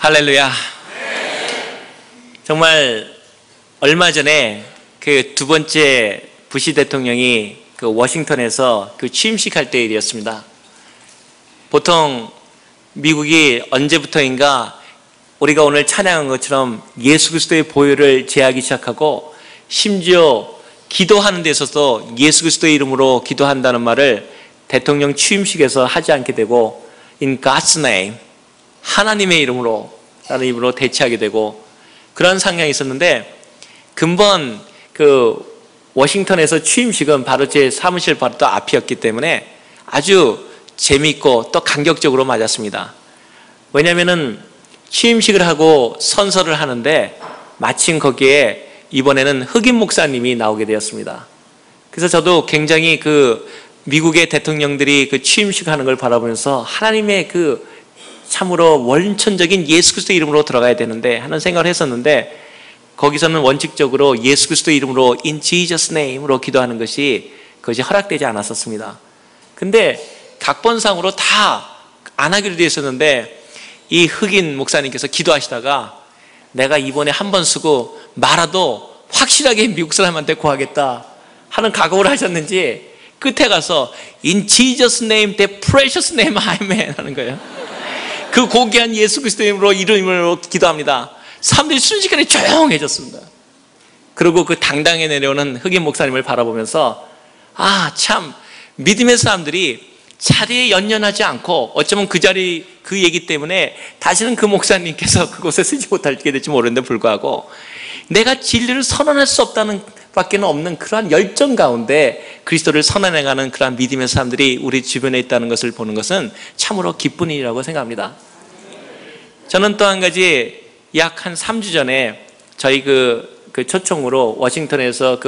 할렐루야. 정말 얼마 전에 그 두 번째 부시 대통령이 그 워싱턴에서 그 취임식 할 때 일이었습니다. 보통 미국이 언제부터인가 우리가 오늘 찬양한 것처럼 예수 그리스도의 보혈을 제하기 시작하고, 심지어 기도하는 데 있어서 예수 그리스도의 이름으로 기도한다는 말을 대통령 취임식에서 하지 않게 되고, In God's name, 하나님의 이름으로, 라는 이름으로 대체하게 되고, 그런 상황이 있었는데, 근본 그 워싱턴에서 취임식은 바로 제 사무실 바로 또 앞이었기 때문에 아주 재미있고 또 감격적으로 맞았습니다. 왜냐하면은 취임식을 하고 선서를 하는데 마침 거기에 이번에는 흑인 목사님이 나오게 되었습니다. 그래서 저도 굉장히 그 미국의 대통령들이 그 취임식 하는 걸 바라보면서 하나님의 그 참으로 원천적인 예수 그리스도 이름으로 들어가야 되는데 하는 생각을 했었는데, 거기서는 원칙적으로 예수 그리스도 이름으로 In Jesus name으로 기도하는 그것이 허락되지 않았었습니다. 근데 각본상으로 다 안 하기로 되어 있었는데, 이 흑인 목사님께서 기도하시다가 내가 이번에 한 번 쓰고 말아도 확실하게 미국 사람한테 구하겠다 하는 각오를 하셨는지 끝에 가서 In Jesus name, the precious name, Amen 하는 거예요. 그 고귀한 예수 그리스도 이름으로 기도합니다. 사람들이 순식간에 조용해졌습니다. 그리고 그 당당히 내려오는 흑인 목사님을 바라보면서 참 믿음의 사람들이 자리에 연연하지 않고, 어쩌면 그 자리 그 얘기 때문에 다시는 그 목사님께서 그곳에 쓰지 못하게 될지 모르는데 불구하고 내가 진리를 선언할 수 없다는 밖에 없는 그러한 열정 가운데 그리스도를 선언해가는 그러한 믿음의 사람들이 우리 주변에 있다는 것을 보는 것은 참으로 기쁜 일이라고 생각합니다. 저는 또 한 가지, 약 한 3주 전에 저희 그 초청으로 워싱턴에서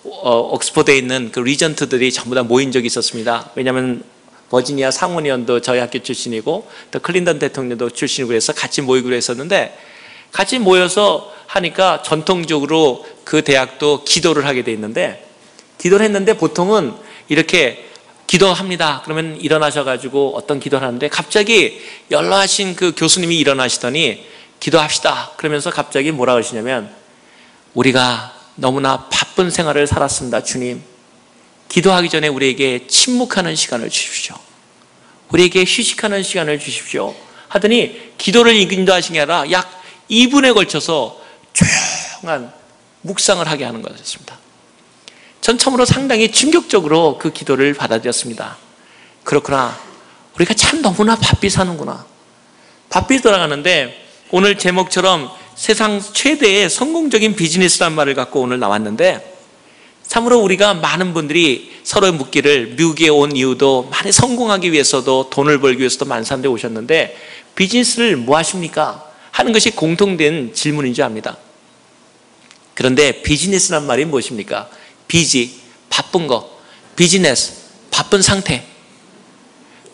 옥스퍼드에 있는 그 리전트들이 전부 다 모인 적이 있었습니다. 왜냐하면 버지니아 상원의원도 저희 학교 출신이고 또 클린턴 대통령도 출신이고 그래서 같이 모이기로 했었는데, 같이 모여서 하니까 전통적으로 그 대학도 기도를 하게 돼 있는데, 기도를 했는데 보통은 이렇게 기도합니다. 그러면 일어나셔가지고 어떤 기도를 하는데, 갑자기 연로하신 그 교수님이 일어나시더니 기도합시다 그러면서 갑자기 뭐라 그러시냐면, 우리가 너무나 바쁜 생활을 살았습니다. 주님, 기도하기 전에 우리에게 침묵하는 시간을 주십시오. 우리에게 휴식하는 시간을 주십시오 하더니 기도를 인도하신 게 아니라 약 2분에 걸쳐서 조용한 묵상을 하게 하는 것이었습니다. 전 참으로 상당히 충격적으로 그 기도를 받아들였습니다. 그렇구나, 우리가 참 너무나 바삐 사는구나. 바삐 돌아가는데, 오늘 제목처럼 세상 최대의 성공적인 비즈니스란 말을 갖고 오늘 나왔는데, 참으로 우리가 많은 분들이 서로 묻기를, 미국에 온 이유도 많이 성공하기 위해서도, 돈을 벌기 위해서도 많은 사람들이 오셨는데 비즈니스를 뭐 하십니까? 하는 것이 공통된 질문인 줄 압니다. 그런데 비즈니스란 말이 무엇입니까? 비지, 바쁜 거, 비즈니스, 바쁜 상태.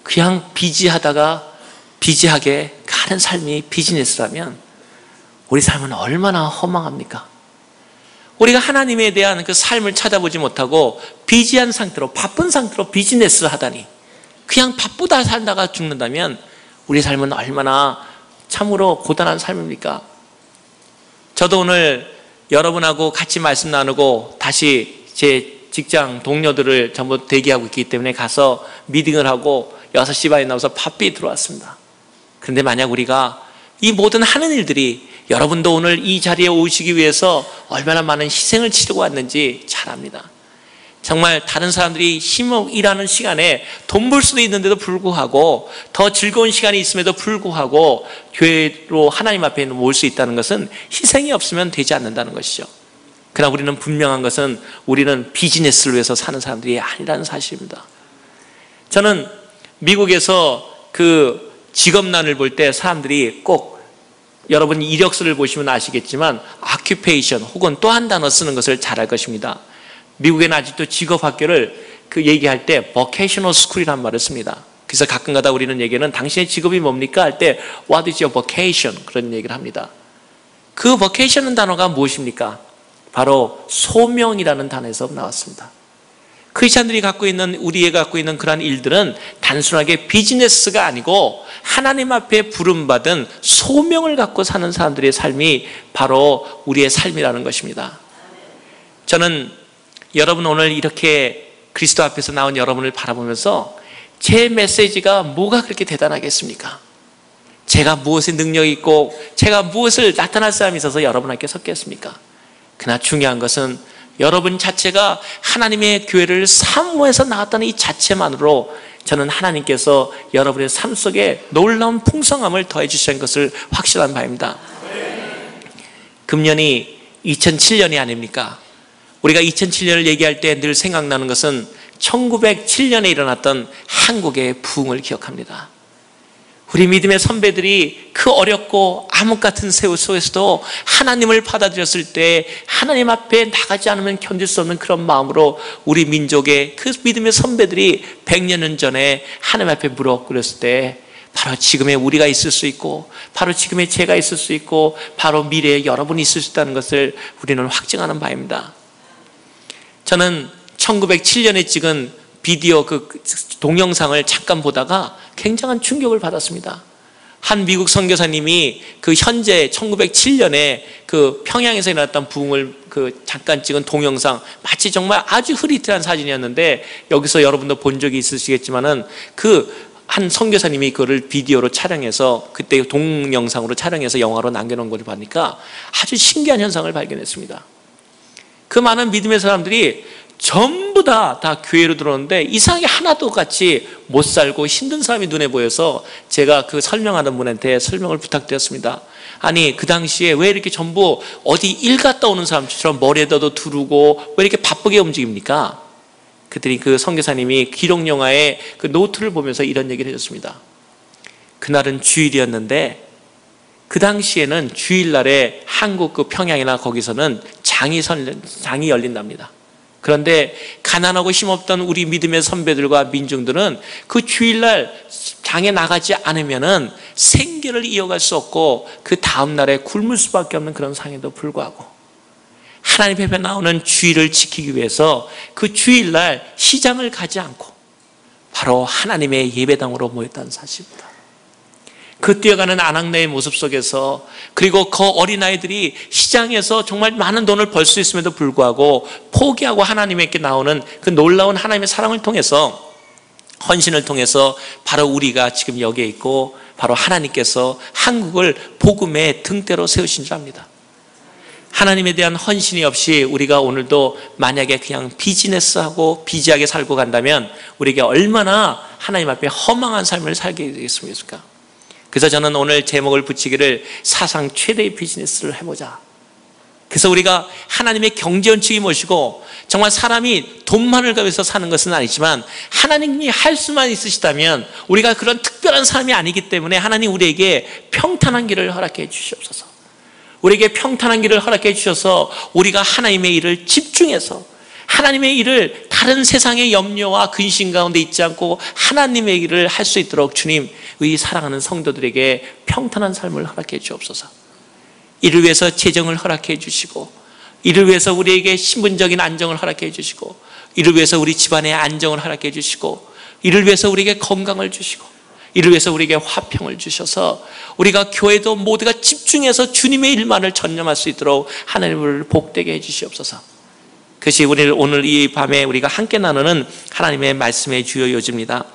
그냥 비지하다가 비지하게 가는 삶이 비즈니스라면 우리 삶은 얼마나 허망합니까? 우리가 하나님에 대한 그 삶을 찾아보지 못하고 비지한 상태로, 바쁜 상태로 비즈니스를 하다니, 그냥 바쁘다 살다가 죽는다면 우리 삶은 얼마나 참으로 고단한 삶입니까? 저도 오늘 여러분하고 같이 말씀 나누고 다시 제 직장 동료들을 전부 대기하고 있기 때문에 가서 미팅을 하고 6시 반에 나와서 바삐 들어왔습니다. 그런데 만약 우리가 이 모든 하는 일들이, 여러분도 오늘 이 자리에 오시기 위해서 얼마나 많은 희생을 치르고 왔는지 잘 압니다. 정말 다른 사람들이 힘을 일하는 시간에 돈 벌 수도 있는데도 불구하고, 더 즐거운 시간이 있음에도 불구하고 교회로 하나님 앞에 모일 수 있다는 것은 희생이 없으면 되지 않는다는 것이죠. 그러나 우리는 분명한 것은 우리는 비즈니스를 위해서 사는 사람들이 아니라는 사실입니다. 저는 미국에서 그 직업난을 볼 때 사람들이 꼭, 여러분 이력서를 보시면 아시겠지만 occupation 혹은 또 한 단어 쓰는 것을 잘 알 것입니다. 미국에는 아직도 직업학교를 얘기할 때 vocational school이라는 말을 씁니다. 그래서 가끔가다 우리는 얘기는 당신의 직업이 뭡니까? 할 때 what is your vocation? 그런 얘기를 합니다. 그 vocation은 단어가 무엇입니까? 바로 소명이라는 단어에서 나왔습니다. 크리스찬들이 갖고 있는, 우리가 갖고 있는 그러한 일들은 단순하게 비즈니스가 아니고 하나님 앞에 부름받은 소명을 갖고 사는 사람들의 삶이 바로 우리의 삶이라는 것입니다. 저는 여러분 오늘 이렇게 그리스도 앞에서 나온 여러분을 바라보면서 제 메시지가 뭐가 그렇게 대단하겠습니까? 제가 무엇에 능력이 있고 제가 무엇을 나타날 사람이 있어서 여러분 앞에 섰겠습니까? 그러나 중요한 것은 여러분 자체가 하나님의 교회를 사모해서 나왔다는 이 자체만으로 저는 하나님께서 여러분의 삶 속에 놀라운 풍성함을 더해 주시는 것을 확실한 바입니다. 금년이 2007년이 아닙니까? 우리가 2007년을 얘기할 때 늘 생각나는 것은 1907년에 일어났던 한국의 부흥을 기억합니다. 우리 믿음의 선배들이 그 어렵고 암흑 같은 세월 속에서도 하나님을 받아들였을 때 하나님 앞에 나가지 않으면 견딜 수 없는 그런 마음으로 우리 민족의 그 믿음의 선배들이 100년 전에 하나님 앞에 무릎 꿇었을 때 바로 지금의 우리가 있을 수 있고 바로 지금의 제가 있을 수 있고 바로 미래에 여러분이 있을 수 있다는 것을 우리는 확증하는 바입니다. 저는 1907년에 찍은 비디오 그 동영상을 잠깐 보다가 굉장한 충격을 받았습니다. 한 미국 선교사님이 그 현재 1907년에 그 평양에서 일어났던 부흥을 그 잠깐 찍은 동영상, 마치 정말 아주 흐릿한 사진이었는데 여기서 여러분도 본 적이 있으시겠지만은 그 한 선교사님이 그거를 비디오로 촬영해서 그때 동영상으로 촬영해서 영화로 남겨놓은 걸 보니까 아주 신기한 현상을 발견했습니다. 그 많은 믿음의 사람들이 전부 다 교회로 들어오는데 이상하게 하나도 같이 못 살고 힘든 사람이 눈에 보여서 제가 그 설명하는 분한테 설명을 부탁드렸습니다. 아니 그 당시에 왜 이렇게 전부 어디 일 갔다 오는 사람처럼 머리에다도 두르고 왜 이렇게 바쁘게 움직입니까? 그랬더니 그 선교사님이 기록영화의 그 노트를 보면서 이런 얘기를 해줬습니다. 그날은 주일이었는데 그 당시에는 주일날에 한국 그 평양이나 거기서는 장이 열린답니다. 그런데 가난하고 힘없던 우리 믿음의 선배들과 민중들은 그 주일날 장에 나가지 않으면은 생계를 이어갈 수 없고 그 다음날에 굶을 수밖에 없는 그런 상황에도 불구하고 하나님 앞에 나오는 주일을 지키기 위해서 그 주일날 시장을 가지 않고 바로 하나님의 예배당으로 모였다는 사실입니다. 그 뛰어가는 아낙네의 모습 속에서 그리고 그 어린아이들이 시장에서 정말 많은 돈을 벌 수 있음에도 불구하고 포기하고 하나님께 나오는 그 놀라운 하나님의 사랑을 통해서 헌신을 통해서 바로 우리가 지금 여기에 있고 바로 하나님께서 한국을 복음의 등대로 세우신 줄 압니다. 하나님에 대한 헌신이 없이 우리가 오늘도 만약에 그냥 비즈니스하고 비지하게 살고 간다면 우리에게 얼마나 하나님 앞에 허망한 삶을 살게 되겠습니까? 그래서 저는 오늘 제목을 붙이기를 사상 최대의 비즈니스를 해보자. 그래서 우리가 하나님의 경제원칙이 무엇이고 정말 사람이 돈만을 위해서 사는 것은 아니지만 하나님이 할 수만 있으시다면 우리가 그런 특별한 사람이 아니기 때문에 하나님 우리에게 평탄한 길을 허락해 주시옵소서. 우리에게 평탄한 길을 허락해 주셔서 우리가 하나님의 일을 집중해서 하나님의 일을 다른 세상의 염려와 근심 가운데 있지 않고 하나님의 일을 할 수 있도록 주님, 우리 사랑하는 성도들에게 평탄한 삶을 허락해 주옵소서. 이를 위해서 재정을 허락해 주시고 이를 위해서 우리에게 신분적인 안정을 허락해 주시고 이를 위해서 우리 집안의 안정을 허락해 주시고 이를 위해서 우리에게 건강을 주시고 이를 위해서 우리에게 화평을 주셔서 우리가 교회도 모두가 집중해서 주님의 일만을 전념할 수 있도록 하나님을 복되게 해 주시옵소서. 그것이 우리를 오늘 이 밤에 우리가 함께 나누는 하나님의 말씀의 주요 요지입니다.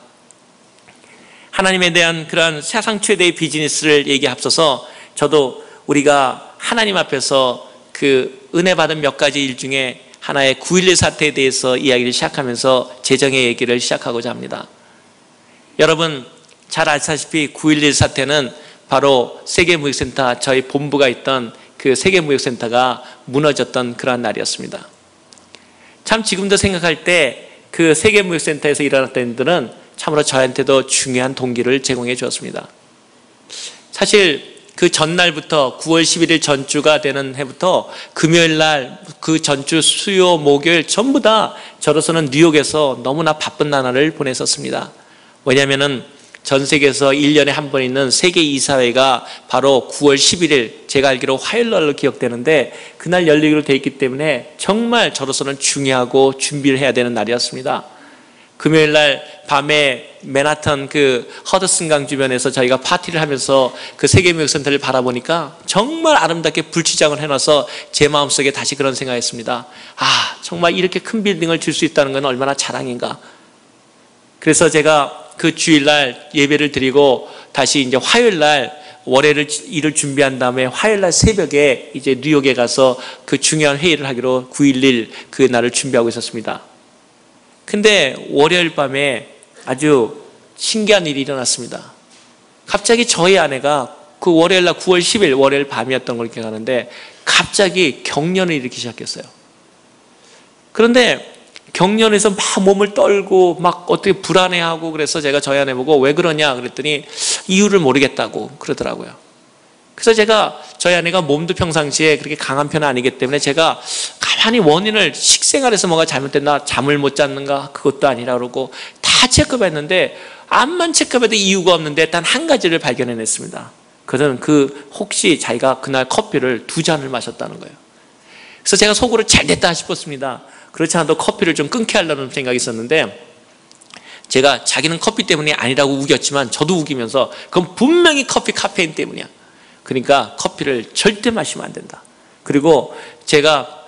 하나님에 대한 그러한 세상 최대의 비즈니스를 얘기에 앞서서 저도 우리가 하나님 앞에서 그 은혜 받은 몇 가지 일 중에 하나의 9.11 사태에 대해서 이야기를 시작하면서 재정의 얘기를 시작하고자 합니다. 여러분 잘 아시다시피 9.11 사태는 바로 세계무역센터 저희 본부가 있던 그 세계무역센터가 무너졌던 그러한 날이었습니다. 참 지금도 생각할 때 그 세계무역센터에서 일어났던 일들은 참으로 저한테도 중요한 동기를 제공해 주었습니다. 사실 그 전날부터 9월 11일 전주가 되는 해부터 금요일날 그 전주 수요 목요일 전부 다 저로서는 뉴욕에서 너무나 바쁜 나날을 보냈었습니다. 왜냐하면은 전 세계에서 1년에 한 번 있는 세계 이사회가 바로 9월 11일, 제가 알기로 화요일날로 기억되는데 그날 열리기로 돼 있기 때문에 정말 저로서는 중요하고 준비를 해야 되는 날이었습니다. 금요일날 밤에 맨하탄 그 허드슨강 주변에서 저희가 파티를 하면서 그 세계무역센터를 바라보니까 정말 아름답게 불치장을 해놔서 제 마음속에 다시 그런 생각했습니다. 아, 정말 이렇게 큰 빌딩을 줄 수 있다는 건 얼마나 자랑인가. 그래서 제가 그 주일날 예배를 드리고 다시 이제 화요일날 월요일 일을 준비한 다음에 화요일날 새벽에 이제 뉴욕에 가서 그 중요한 회의를 하기로 9.11 그 날을 준비하고 있었습니다. 근데 월요일 밤에 아주 신기한 일이 일어났습니다. 갑자기 저희 아내가 그 월요일날 9월 10일 월요일 밤이었던 걸 기억하는데 갑자기 경련을 일으키기 시작했어요. 그런데 경련에서 막 몸을 떨고 막 어떻게 불안해하고 그래서 제가 저희 아내 보고 왜 그러냐 그랬더니 이유를 모르겠다고 그러더라고요. 그래서 제가 저희 아내가 몸도 평상시에 그렇게 강한 편은 아니기 때문에 제가 가만히 원인을 식생활에서 뭐가 잘못됐나, 잠을 못 잤는가, 그것도 아니라 그러고 다 체크했는데 암만 체크해도 이유가 없는데 단 한 가지를 발견해냈습니다. 그것은 혹시 자기가 그날 커피를 2잔을 마셨다는 거예요. 그래서 제가 속으로 잘 됐다 싶었습니다. 그렇지 않아도 커피를 좀 끊게 하려는 생각이 있었는데 제가 자기는 커피 때문이 아니라고 우겼지만 저도 우기면서 그건 분명히 카페인 때문이야. 그러니까 커피를 절대 마시면 안 된다. 그리고 제가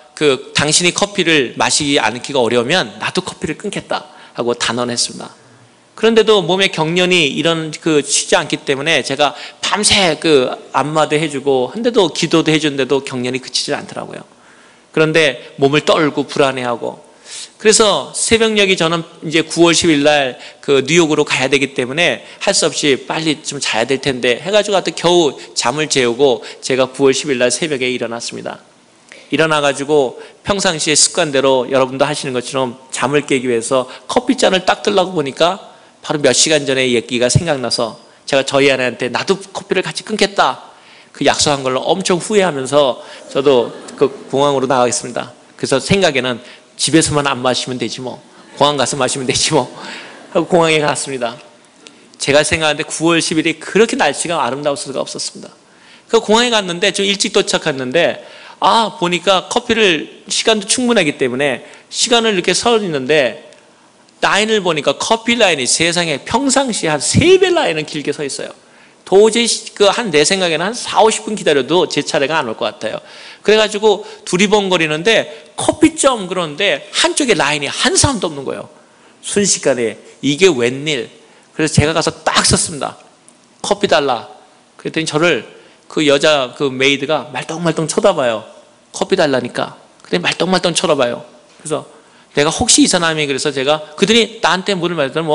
당신이 커피를 마시지 않기가 어려우면 나도 커피를 끊겠다 하고 단언했습니다. 그런데도 몸에 경련이 쉬지 않기 때문에 제가 밤새 안마도 해주고 한데도 기도도 해주는데도 경련이 그치질 않더라고요. 그런데 몸을 떨고 불안해하고 그래서 새벽녘이 저는 이제 9월 10일 날 뉴욕으로 가야 되기 때문에 할 수 없이 빨리 좀 자야 될 텐데 해가지고 겨우 잠을 재우고 제가 9월 10일 날 새벽에 일어났습니다. 일어나가지고 평상시의 습관대로 여러분도 하시는 것처럼 잠을 깨기 위해서 커피잔을 딱 들라고 보니까 바로 몇 시간 전에 얘기가 생각나서 제가 저희 아내한테 나도 커피를 같이 끊겠다 그 약속한 걸로 엄청 후회하면서 저도 공항으로 나가겠습니다. 그래서 생각에는 집에서만 안 마시면 되지 뭐, 공항 가서 마시면 되지 뭐 하고 공항에 갔습니다. 제가 생각하는데 9월 10일이 그렇게 날씨가 아름다울 수가 없었습니다. 그 공항에 갔는데 좀 일찍 도착했는데 보니까 커피를 시간도 충분하기 때문에 시간을 이렇게 서 있는데 라인을 보니까 커피 라인이 세상에 평상시에 한 3배 라인은 길게 서 있어요. 도저히 내 생각에는 한 4, 50분 기다려도 제 차례가 안 올 것 같아요. 그래가지고 두리번거리는데 커피점 그러는데 한쪽에 라인이 한 사람도 없는 거예요. 순식간에 이게 웬일. 그래서 제가 가서 딱 섰습니다. 커피 달라. 그랬더니 저를 여자 메이드가 말똥말똥 쳐다봐요. 커피 달라니까. 그랬더니 말똥말똥 쳐다봐요. 그래서 내가 혹시 이 사람이 그래서 그들이 나한테 물을 말했더니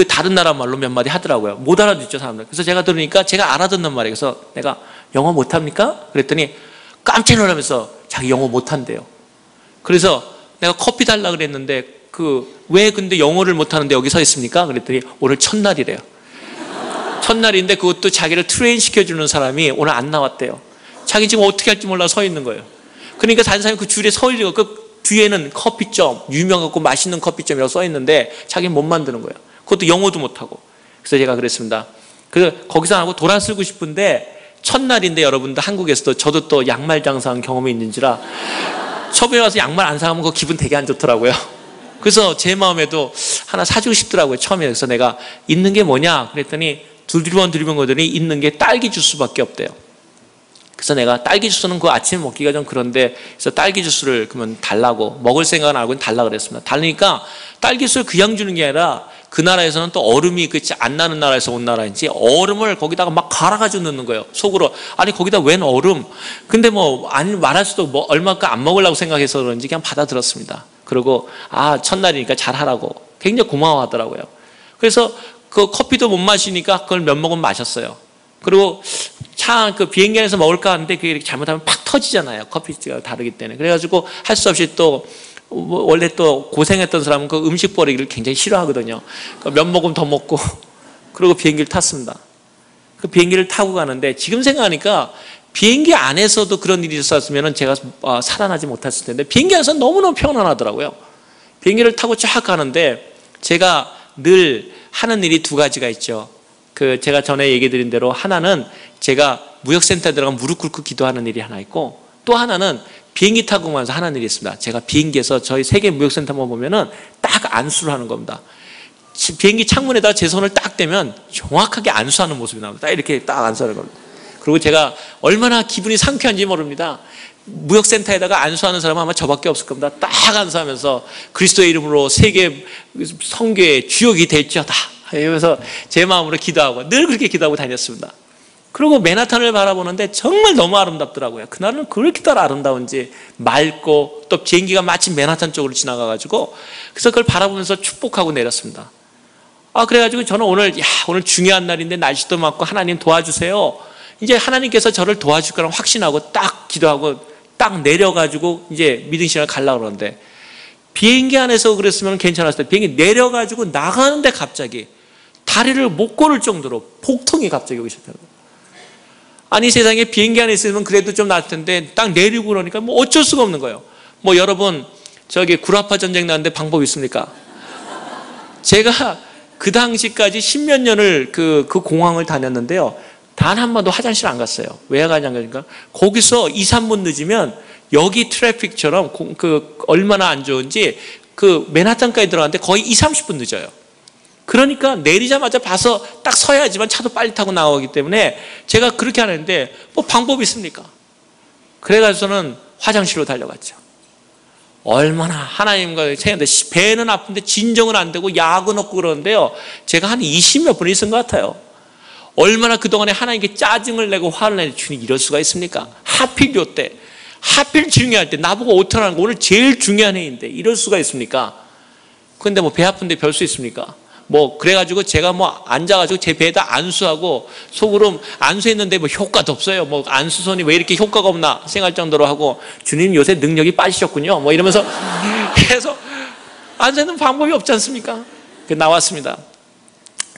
다른 나라 말로 몇 마디 하더라고요. 못 알아듣죠, 사람들. 그래서 제가 들으니까 제가 알아듣는 말이에요. 그래서 내가 영어 못합니까? 그랬더니 깜짝 놀라면서 자기 영어 못한대요. 그래서 내가 커피 달라 그랬는데 왜 근데 영어를 못하는데 여기 서 있습니까? 그랬더니 오늘 첫날이래요. 첫날인데 그것도 자기를 트레인 시켜주는 사람이 오늘 안 나왔대요. 자기 지금 어떻게 할지 몰라 서 있는 거예요. 그러니까 다른 사람이 그 줄에 서 있는 거 뒤에는 커피점, 유명하고 맛있는 커피점이라고 써 있는데 자기는 못 만드는 거예요. 그것도 영어도 못하고. 그래서 제가 그랬습니다. 거기서 하고 돌아서고 싶은데 첫날인데 여러분도 한국에서도 저도 또 양말 장사한 경험이 있는지라 처음에 와서 양말 안 사가면 그 기분 되게 안 좋더라고요. 그래서 제 마음에도 하나 사주고 싶더라고요. 처음에. 그래서 내가 있는 게 뭐냐 그랬더니 두리번 거더니 있는 게 딸기 주스밖에 없대요. 그래서 내가 딸기 주스는 아침에 먹기가 좀 그런데 그래서 딸기 주스를 그러면 달라고 먹을 생각은 알고 달라 그랬습니다. 달라니까 딸기 주스를 그냥 주는 게 아니라 그 나라에서는 또 얼음이 안 나는 나라에서 온 나라인지 얼음을 거기다가 막 갈아가지고 넣는 거예요. 속으로. 아니 거기다 웬 얼음. 근데 말할 수도 얼마큼 안 먹으려고 생각해서 그런지 그냥 받아들었습니다. 그리고 첫날이니까 잘하라고 굉장히 고마워하더라고요. 그래서 커피도 못 마시니까 그걸 몇 모금 마셨어요. 그리고 비행기 안에서 먹을까 하는데 그게 이렇게 잘못하면 팍 터지잖아요. 커피가 다르기 때문에. 그래가지고 할 수 없이 또 원래 또 고생했던 사람은 음식 버리기를 굉장히 싫어하거든요. 몇 모금 더 먹고 그리고 비행기를 탔습니다. 비행기를 타고 가는데 지금 생각하니까 비행기 안에서도 그런 일이 있었으면 제가 살아나지 못했을 텐데 비행기 안에서 너무너무 편안하더라고요. 비행기를 타고 쫙 가는데 제가 늘 하는 일이 2가지가 있죠. 그 제가 전에 얘기 드린 대로 하나는 제가 무역센터에 들어가 무릎 꿇고 기도하는 일이 하나 있고, 또 하나는 비행기 타고 가면서 하는 일이 있습니다. 제가 비행기에서 저희 세계 무역센터만 보면은 딱 안수를 하는 겁니다. 비행기 창문에다 제 손을 딱 대면 정확하게 안수하는 모습이 나옵니다. 딱 이렇게 딱 안수하는 겁니다. 그리고 제가 얼마나 기분이 상쾌한지 모릅니다. 무역센터에다가 안수하는 사람은 아마 저밖에 없을 겁니다. 딱 안수하면서 그리스도의 이름으로 세계 선교의 주역이 될지어다 이러면서 제 마음으로 기도하고 늘 그렇게 기도하고 다녔습니다. 그리고 맨하탄을 바라보는데 정말 너무 아름답더라고요. 그날은 그렇게 따라 아름다운지, 맑고 또 비행기가 마침 맨하탄 쪽으로 지나가가지고, 그래서 그걸 바라보면서 축복하고 내렸습니다. 그래가지고 저는 오늘 중요한 날인데 날씨도 맑고 하나님 도와주세요. 이제 하나님께서 저를 도와줄 거라고 확신하고 딱 기도하고 딱 내려가지고 이제 미등신을 가려고 그러는데, 비행기 안에서 그랬으면 괜찮았을 때 비행기 내려가지고 나가는데 갑자기 다리를 못 걸을 정도로 폭풍이 갑자기 오기 시작하는 거예요. 아니 세상에 비행기 안에 있으면 그래도 좀 나을 텐데 딱 내리고 그러니까 뭐 어쩔 수가 없는 거예요. 뭐 여러분 저기 구라파 전쟁 나는데 방법 있습니까? 제가 그 당시까지 10몇 년을 그 공항을 다녔는데요, 단 한 번도 화장실 안 갔어요. 왜 가냐니까 거기서 2, 3분 늦으면 여기 트래픽처럼 얼마나 안 좋은지 그 맨하탄까지 들어갔는데 거의 2, 30분 늦어요. 그러니까 내리자마자 봐서 딱 서야지만 차도 빨리 타고 나오기 때문에 제가 그렇게 하는데 뭐 방법이 있습니까? 그래가지고는 화장실로 달려갔죠. 얼마나 하나님과 생각했는데 배는 아픈데 진정은 안 되고 약은 없고 그러는데요, 제가 한 20몇 분 있은 것 같아요. 얼마나 그동안에 하나님께 짜증을 내고 화를 내고, 주님 이럴 수가 있습니까? 하필 요때, 하필 중요할 때 나보고 오탄하는 거 오늘 제일 중요한 해인데 이럴 수가 있습니까? 근데 뭐 배 아픈데 별 수 있습니까? 뭐 그래가지고 제가 뭐 앉아가지고 제 배에다 안수하고 속으로 안수했는데 뭐 효과도 없어요. 뭐 안수선이 왜 이렇게 효과가 없나 생각할 정도로 하고, 주님 요새 능력이 빠지셨군요 뭐 이러면서 계속 안수하는 방법이 없지 않습니까? 나왔습니다.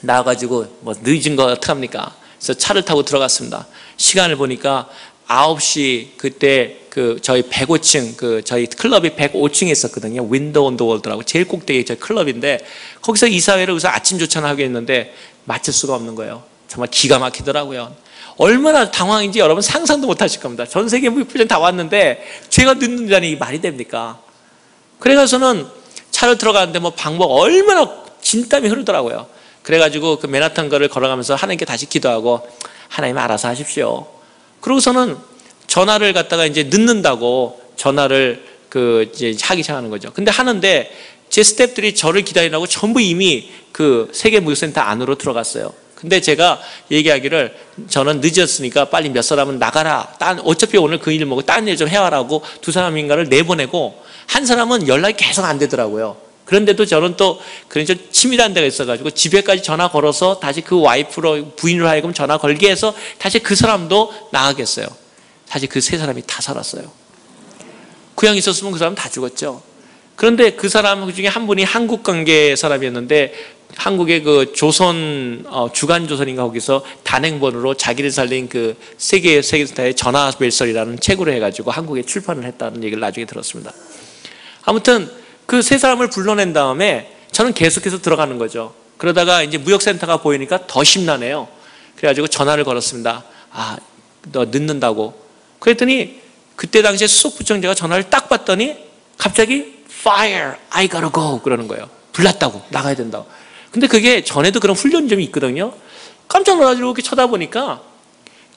나와가지고 뭐 늦은 거 어떡합니까? 그래서 차를 타고 들어갔습니다. 시간을 보니까 9시, 그때 저희 105층, 저희 클럽이 105층에 있었거든요. 윈도우 온 더 월드라고 제일 꼭대기 저희 클럽인데, 거기서 이사회를 여기서 아침 조찬을 하게 했는데 맞출 수가 없는 거예요. 정말 기가 막히더라고요. 얼마나 당황인지 여러분 상상도 못 하실 겁니다. 전 세계 무역부장 다 왔는데 제가 늦는다니 말이 됩니까? 그래가서는 차를 들어가는데 뭐 방법 얼마나 진땀이 흐르더라고요. 그래가지고 그 맨하탄 거를 걸어가면서 하나님께 다시 기도하고, 하나님 알아서 하십시오. 그러고서는 전화를 갖다가 이제 늦는다고 전화를 이제 하기 시작하는 거죠. 근데 하는데 제 스태프들이 저를 기다리라고 전부 이미 그 세계 무역센터 안으로 들어갔어요. 근데 제가 얘기하기를, 저는 늦었으니까 빨리 몇 사람은 나가라. 어차피 오늘 그 일 먹고 딴 일 좀 해와라고 두 사람인가를 내보내고, 한 사람은 연락이 계속 안 되더라고요. 그런데도 저는 또 그런 좀 치밀한 데가 있어가지고 집에까지 전화 걸어서 다시 그 와이프로, 부인으로 하여금 전화 걸게 해서 다시 그 사람도 나가겠어요. 사실 그 세 사람이 다 살았어요. 구형이 있었으면 그 사람 다 죽었죠. 그런데 그 사람 중에 한 분이 한국 관계 사람이었는데, 한국의 그 조선, 주간조선인가 거기서 단행본으로 자기를 살린 그 세계스타의 전화벨설이라는 책으로 해가지고 한국에 출판을 했다는 얘기를 나중에 들었습니다. 아무튼 그 세 사람을 불러낸 다음에 저는 계속해서 들어가는 거죠. 그러다가 이제 무역센터가 보이니까 더 심란해요. 그래가지고 전화를 걸었습니다. 너 늦는다고. 그랬더니 그때 당시에 수석부청장가 전화를 딱 받더니 갑자기 Fire, I gotta go 그러는 거예요. 불났다고, 나가야 된다고. 근데 그게 전에도 그런 훈련이 좀 있거든요. 깜짝 놀라가지고 이렇게 쳐다보니까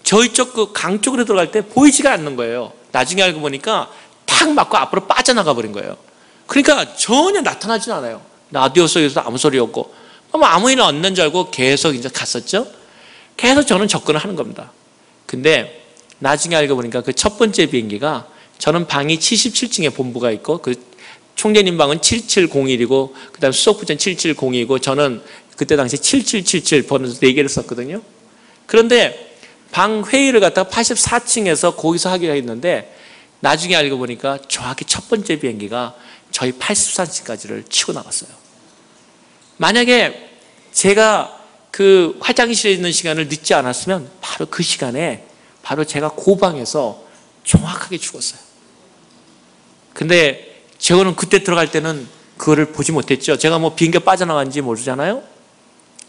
저희 쪽 그 강 쪽으로 들어갈 때 보이지가 않는 거예요. 나중에 알고 보니까 탁 맞고 앞으로 빠져나가 버린 거예요. 그러니까 전혀 나타나진 않아요. 라디오 속에서 아무 소리 없고, 아무 일 없는 줄 알고 계속 이제 갔었죠. 계속 저는 접근을 하는 겁니다. 근데 나중에 알고 보니까 그 첫 번째 비행기가, 저는 방이 77층에 본부가 있고 그 총재님 방은 7701이고 그 다음 수석부장 7702이고 저는 그때 당시 7777 번호 4개를 썼거든요. 그런데 방 회의를 갖다가 84층에서 거기서 하기로 했는데, 나중에 알고 보니까 정확히 첫 번째 비행기가 저희 84층까지를 치고 나갔어요. 만약에 제가 그 화장실에 있는 시간을 늦지 않았으면 바로 그 시간에 바로 제가 고방에서 정확하게 죽었어요. 근데 저는 그때 들어갈 때는 그거를 보지 못했죠. 제가 뭐 비행기가 빠져나간지 모르잖아요.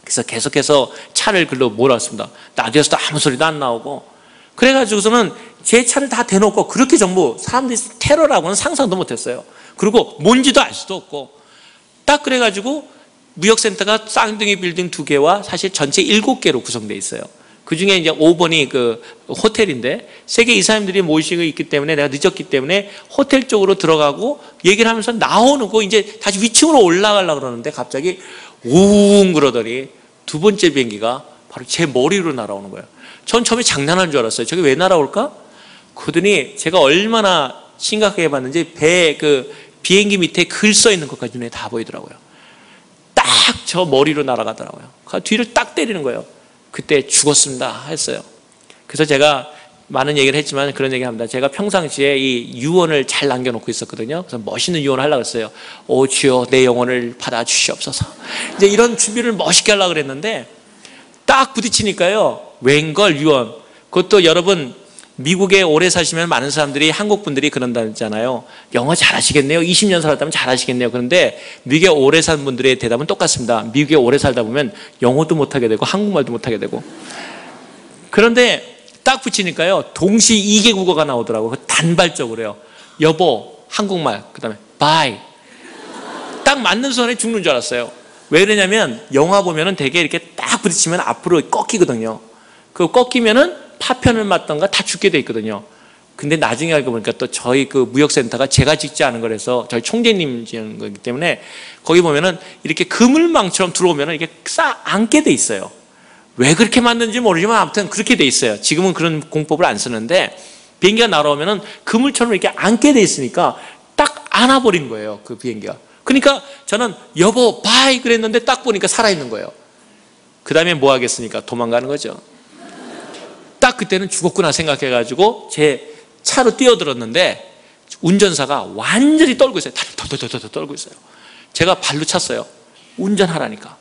그래서 계속해서 차를 글로 몰았습니다. 라디오에서도 아무 소리도 안 나오고. 그래가지고서는 제 차를 다 대놓고 그렇게 전부 사람들이 테러라고는 상상도 못했어요. 그리고 뭔지도 알 수도 없고. 딱 그래가지고 무역센터가 쌍둥이 빌딩 2개와 사실 전체 7개로 구성되어 있어요. 그 중에 이제 5번이 그 호텔인데 세계 이사님들이 모시고 있기 때문에 내가 늦었기 때문에 호텔 쪽으로 들어가고 얘기를 하면서 나오는 거 이제 다시 위층으로 올라가려고 그러는데 갑자기 웅 그러더니 두 번째 비행기가 바로 제 머리로 날아오는 거예요. 전 처음에 장난하는 줄 알았어요. 저게 왜 날아올까? 그러더니 제가 얼마나 심각하게 봤는지 배 그 비행기 밑에 글 써 있는 것까지 눈에 다 보이더라고요. 딱 저 머리로 날아가더라고요. 뒤를 딱 때리는 거예요. 그때 죽었습니다 했어요. 그래서 제가 많은 얘기를 했지만 그런 얘기 합니다. 제가 평상시에 이 유언을 잘 남겨놓고 있었거든요. 그래서 멋있는 유언을 하려고 했어요. 오 주여 내 영혼을 받아 주시옵소서. 이제 이런 준비를 멋있게 하려고 그랬는데 딱 부딪히니까요. 웬걸 유언. 그것도 여러분 미국에 오래 사시면 많은 사람들이 한국 분들이 그런다잖아요. 영어 잘하시겠네요. 20년 살았다면 잘하시겠네요. 그런데 미국에 오래 산 분들의 대답은 똑같습니다. 미국에 오래 살다 보면 영어도 못하게 되고 한국말도 못하게 되고. 그런데 딱 붙이니까요. 동시 2개 국어가 나오더라고요. 단발적으로요. 여보 한국말 그 다음에 bye. 딱 맞는 순간에 죽는 줄 알았어요. 왜 그러냐면 영화 보면은 되게 이렇게 딱 부딪히면 앞으로 꺾이거든요. 그 꺾이면은 파편을 맞던가 다 죽게 돼 있거든요. 근데 나중에 알고 보니까 또 저희 그 무역센터가 제가 짓지 않은 거라서 저희 총재님 짓는 거기 때문에 거기 보면은 이렇게 그물망처럼 들어오면은 이렇게 싹 앉게 돼 있어요. 왜 그렇게 만든지 모르지만 아무튼 그렇게 돼 있어요. 지금은 그런 공법을 안 쓰는데 비행기가 날아오면은 그물처럼 이렇게 앉게 돼 있으니까 딱 안아버린 거예요. 그 비행기가. 그러니까 저는 여보 바이 그랬는데 딱 보니까 살아있는 거예요. 그 다음에 뭐 하겠습니까? 도망가는 거죠. 딱 그때는 죽었구나 생각해가지고 제 차로 뛰어들었는데 운전사가 완전히 떨고 있어요. 덜덜덜 떨고 있어요. 제가 발로 찼어요. 운전하라니까.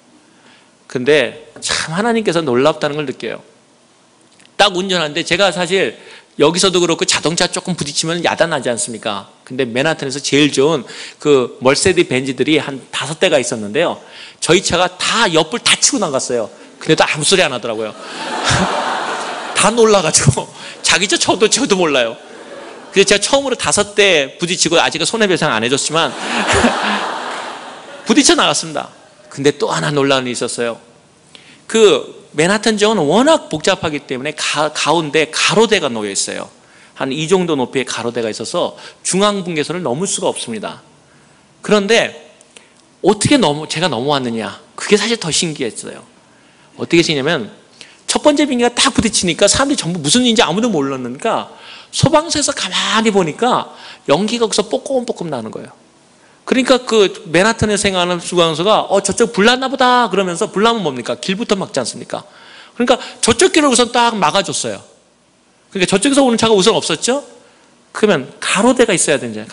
근데 참 하나님께서 놀랍다는 걸 느껴요. 딱 운전하는데 제가 사실 여기서도 그렇고 자동차 조금 부딪히면 야단나지 않습니까? 근데 맨하탄에서 제일 좋은 그 멀세디 벤츠들이 한 5대가 있었는데요. 저희 차가 다 옆을 다 치고 나갔어요. 근데도 아무 소리 안 하더라고요. 다 놀라가지고 자기 차 저도 몰라요. 그래서 제가 처음으로 5대 부딪히고 아직은 손해배상 안 해줬지만 부딪혀 나갔습니다. 근데 또 하나 놀라운 일이 있었어요. 그 맨하탄 지역은 워낙 복잡하기 때문에 가운데 가로대가 놓여 있어요. 한 이 정도 높이의 가로대가 있어서 중앙분계선을 넘을 수가 없습니다. 그런데 어떻게 제가 넘어왔느냐, 그게 사실 더 신기했어요. 어떻게 했냐면 첫 번째 비행기가 딱 부딪히니까 사람들이 전부 무슨 일인지 아무도 몰랐으니까 소방서에서 가만히 보니까 연기가 거기서 뽀꼼뽀꼼 나는 거예요. 그러니까 그 맨하탄에 생활하는 소방서가 저쪽 불났나 보다 그러면서, 불나면 뭡니까? 길부터 막지 않습니까? 그러니까 저쪽 길을 우선 딱 막아줬어요. 그러니까 저쪽에서 오는 차가 우선 없었죠? 그러면 가로대가 있어야 되잖아요.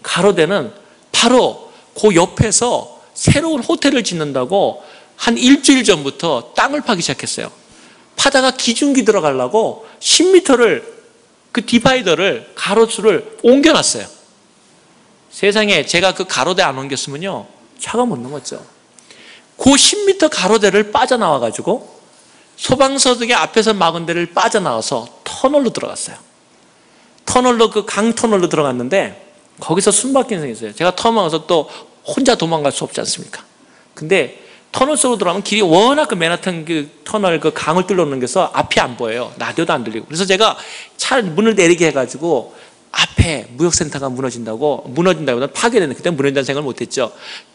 가로대는 바로 그 옆에서 새로운 호텔을 짓는다고 한 일주일 전부터 땅을 파기 시작했어요. 파다가 기중기 들어가려고 10m를 그 디바이더를 가로수를 옮겨놨어요. 세상에 제가 그 가로대 안 옮겼으면요 차가 못 넘었죠. 그 10m 가로대를 빠져나와가지고 소방서들이 앞에서 막은 데를 빠져나와서 터널로 들어갔어요. 터널로 그 강터널로 들어갔는데 거기서 숨막히는 생겼어요. 제가 터널에서 또 혼자 도망갈 수 없지 않습니까? 근데 터널 속으로 들어가면 길이 워낙 그 맨하탄 그 터널 그 강을 뚫어 넘겨서 앞이 안 보여요. 라디오도 안 들리고. 그래서 제가 차 문을 내리게 해가지고 앞에 무역센터가 무너진다고 파괴되는, 그때 무너진다는 생각을 못했죠.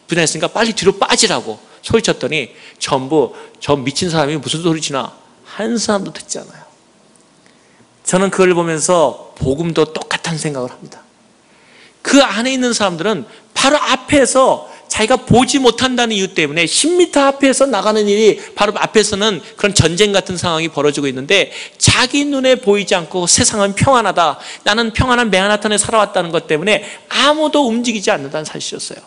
무너졌으니까 빨리 뒤로 빠지라고 소리쳤더니 전부 저 미친 사람이 무슨 소리치나 한 사람도 듣지 않아요. 저는 그걸 보면서 복음도 똑같은 생각을 합니다. 그 안에 있는 사람들은 바로 앞에서 자기가 보지 못한다는 이유 때문에 10m 앞에서 나가는 일이 바로 앞에서는 그런 전쟁 같은 상황이 벌어지고 있는데 자기 눈에 보이지 않고 세상은 평안하다, 나는 평안한 맨하탄에 살아왔다는 것 때문에 아무도 움직이지 않는다는 사실이었어요.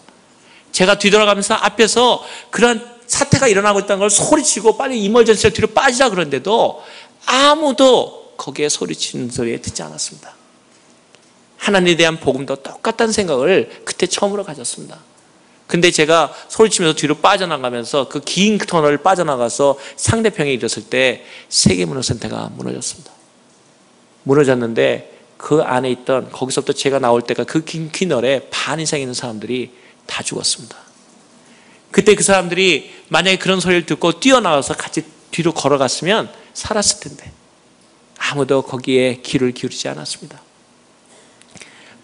제가 뒤돌아가면서 앞에서 그런 사태가 일어나고 있다는 걸 소리치고 빨리 이멀전시를 뒤로 빠지자 그런데도 아무도 거기에 소리치는 소리에 듣지 않았습니다. 하나님에 대한 복음도 똑같다는 생각을 그때 처음으로 가졌습니다. 근데 제가 소리치면서 뒤로 빠져나가면서 그 긴 터널을 빠져나가서 상대편에 이르렀을 때 세계문화센터가 무너졌습니다. 무너졌는데 그 안에 있던, 거기서부터 제가 나올 때가 그 긴 터널에 반 이상 있는 사람들이 다 죽었습니다. 그때 그 사람들이 만약에 그런 소리를 듣고 뛰어나와서 같이 뒤로 걸어갔으면 살았을 텐데 아무도 거기에 귀를 기울이지 않았습니다.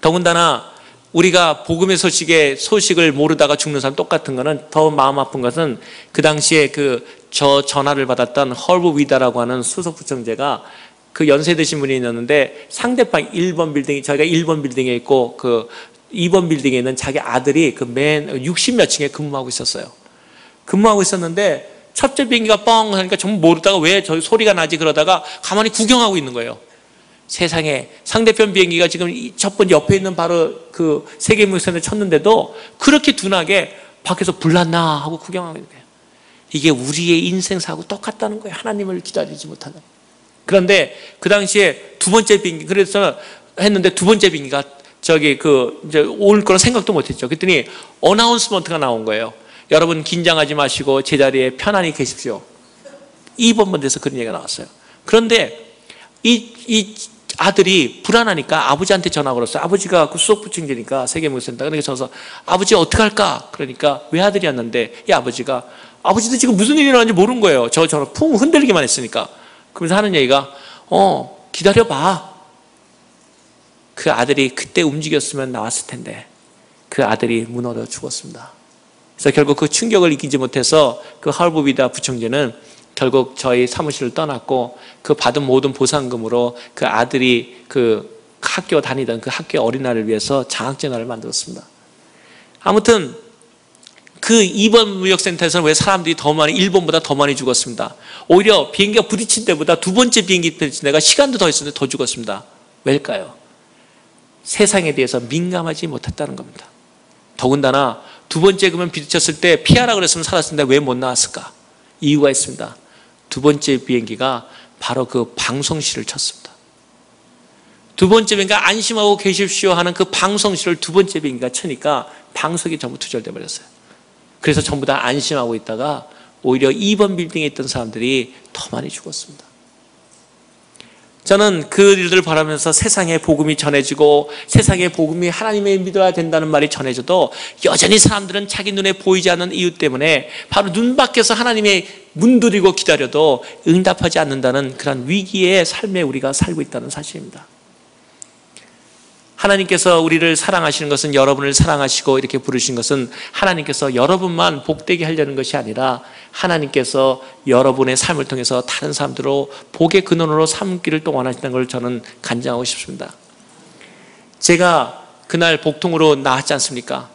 더군다나 우리가 복음의 소식을 모르다가 죽는 사람 똑같은 거는, 더 마음 아픈 것은 그 당시에 저 전화를 받았던 헐브 위다라고 하는 수석부총재가 그 연세 드신 분이 있었는데, 상대방 1번 빌딩이, 저희가 1번 빌딩에 있고 그 2번 빌딩에 있는 자기 아들이 그 맨 60몇 층에 근무하고 있었어요. 근무하고 있었는데 첫째 비행기가 뻥 하니까 전부 모르다가 왜 저 소리가 나지 그러다가 가만히 구경하고 있는 거예요. 세상에, 상대편 비행기가 지금 첫 번째 옆에 있는 바로 그 세계무역선에 쳤는데도 그렇게 둔하게 밖에서 불났나 하고 구경하고 있는 거예요. 이게 우리의 인생사하고 똑같다는 거예요. 하나님을 기다리지 못하는. 그런데 그 당시에 두 번째 비행기, 그래서 했는데 두 번째 비행기가 이제 올 거라 생각도 못했죠. 그랬더니 어나운스먼트가 나온 거예요. 여러분 긴장하지 마시고 제자리에 편안히 계십시오. 2번 번에서 그런 얘기가 나왔어요. 그런데 이 아들이 불안하니까 아버지한테 전화 걸었어요. 아버지가 그 수석부총재니까 세계무역센터. 그러니까 저서 아버지 어떡할까? 그러니까 외아들이었는데 이 아버지가, 아버지도 지금 무슨 일이 일어나는지 모르는 거예요. 저 풍 흔들리기만 했으니까. 그러면서 하는 얘기가 기다려봐. 그 아들이 그때 움직였으면 나왔을 텐데 그 아들이 무너져 죽었습니다. 그래서 결국 그 충격을 이기지 못해서 그 헐브 위다 부총재는 결국 저희 사무실을 떠났고 그 받은 모든 보상금으로 그 아들이 그 학교 다니던 그 학교 어린아이를 위해서 장학재단을 만들었습니다. 아무튼 그 2번 무역센터에서는 왜 사람들이 더 많이, 1번보다 더 많이 죽었습니다. 오히려 비행기가 부딪힌 때보다 두 번째 비행기 부딪힌 데가 시간도 더 있었는데 더 죽었습니다. 왜일까요? 세상에 대해서 민감하지 못했다는 겁니다. 더군다나 두 번째 그러면 부딪혔을 때 피하라 그랬으면 살았을 텐데 왜 못 나왔을까? 이유가 있습니다. 두 번째 비행기가 바로 그 방송실을 쳤습니다. 두 번째 비행기가 안심하고 계십시오 하는 그 방송실을 두 번째 비행기가 치니까 방석이 전부 투절돼 버렸어요. 그래서 전부 다 안심하고 있다가 오히려 2번 빌딩에 있던 사람들이 더 많이 죽었습니다. 저는 그 일들을 바라면서 세상에 복음이 전해지고 세상에 복음이 하나님의 믿어야 된다는 말이 전해져도 여전히 사람들은 자기 눈에 보이지 않는 이유 때문에 바로 눈 밖에서 하나님의 문드리고 기다려도 응답하지 않는다는 그런 위기의 삶에 우리가 살고 있다는 사실입니다. 하나님께서 우리를 사랑하시는 것은, 여러분을 사랑하시고 이렇게 부르신 것은 하나님께서 여러분만 복되게 하려는 것이 아니라 하나님께서 여러분의 삶을 통해서 다른 사람들로 복의 근원으로 삼기를 또 원하신다는 걸 저는 간증하고 싶습니다. 제가 그날 복통으로 나왔지 않습니까?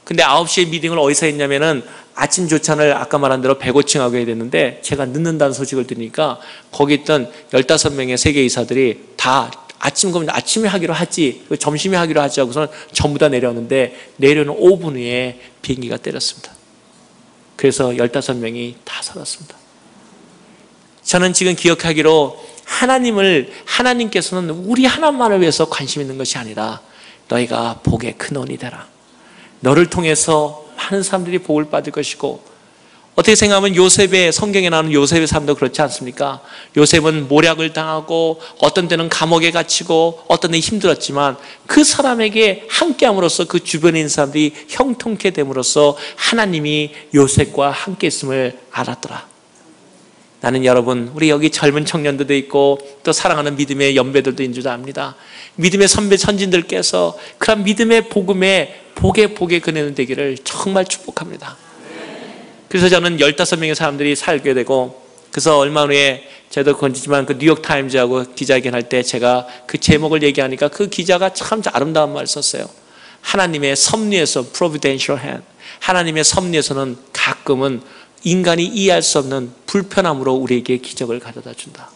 근데 9시에 미팅을 어디서 했냐면은 아침 조찬을 아까 말한 대로 105층 해야 됐는데 제가 늦는다는 소식을 들으니까 거기 있던 15명의 세계의사들이 다 아침에 하기로 하지, 점심에 하기로 하지 하고서는 전부 다 내려오는데 내려오는 5분 후에 비행기가 때렸습니다. 그래서 15명이 다 살았습니다. 저는 지금 기억하기로 하나님께서는 우리 하나만을 위해서 관심 있는 것이 아니라 너희가 복의 근원이 되라. 너를 통해서 많은 사람들이 복을 받을 것이고, 어떻게 생각하면 성경에 나오는 요셉의 삶도 그렇지 않습니까? 요셉은 모략을 당하고 어떤 때는 감옥에 갇히고 어떤 때는 힘들었지만 그 사람에게 함께함으로써 그 주변에 있는 사람들이 형통케 됨으로써 하나님이 요셉과 함께 있음을 알았더라. 나는 여러분, 우리 여기 젊은 청년들도 있고 또 사랑하는 믿음의 연배들도 있는 줄 압니다. 믿음의 선진들께서 그런 믿음의 복의 근원이 되기를 정말 축복합니다. 그래서 저는 15명의 사람들이 살게 되고, 그래서 얼마 후에 저도 건지지만 그 뉴욕타임즈하고 기자회견할 때 제가 그 제목을 얘기하니까 그 기자가 참 아름다운 말을 썼어요. 하나님의 섭리에서 providential hand, 하나님의 섭리에서는 가끔은 인간이 이해할 수 없는 불편함으로 우리에게 기적을 가져다 준다.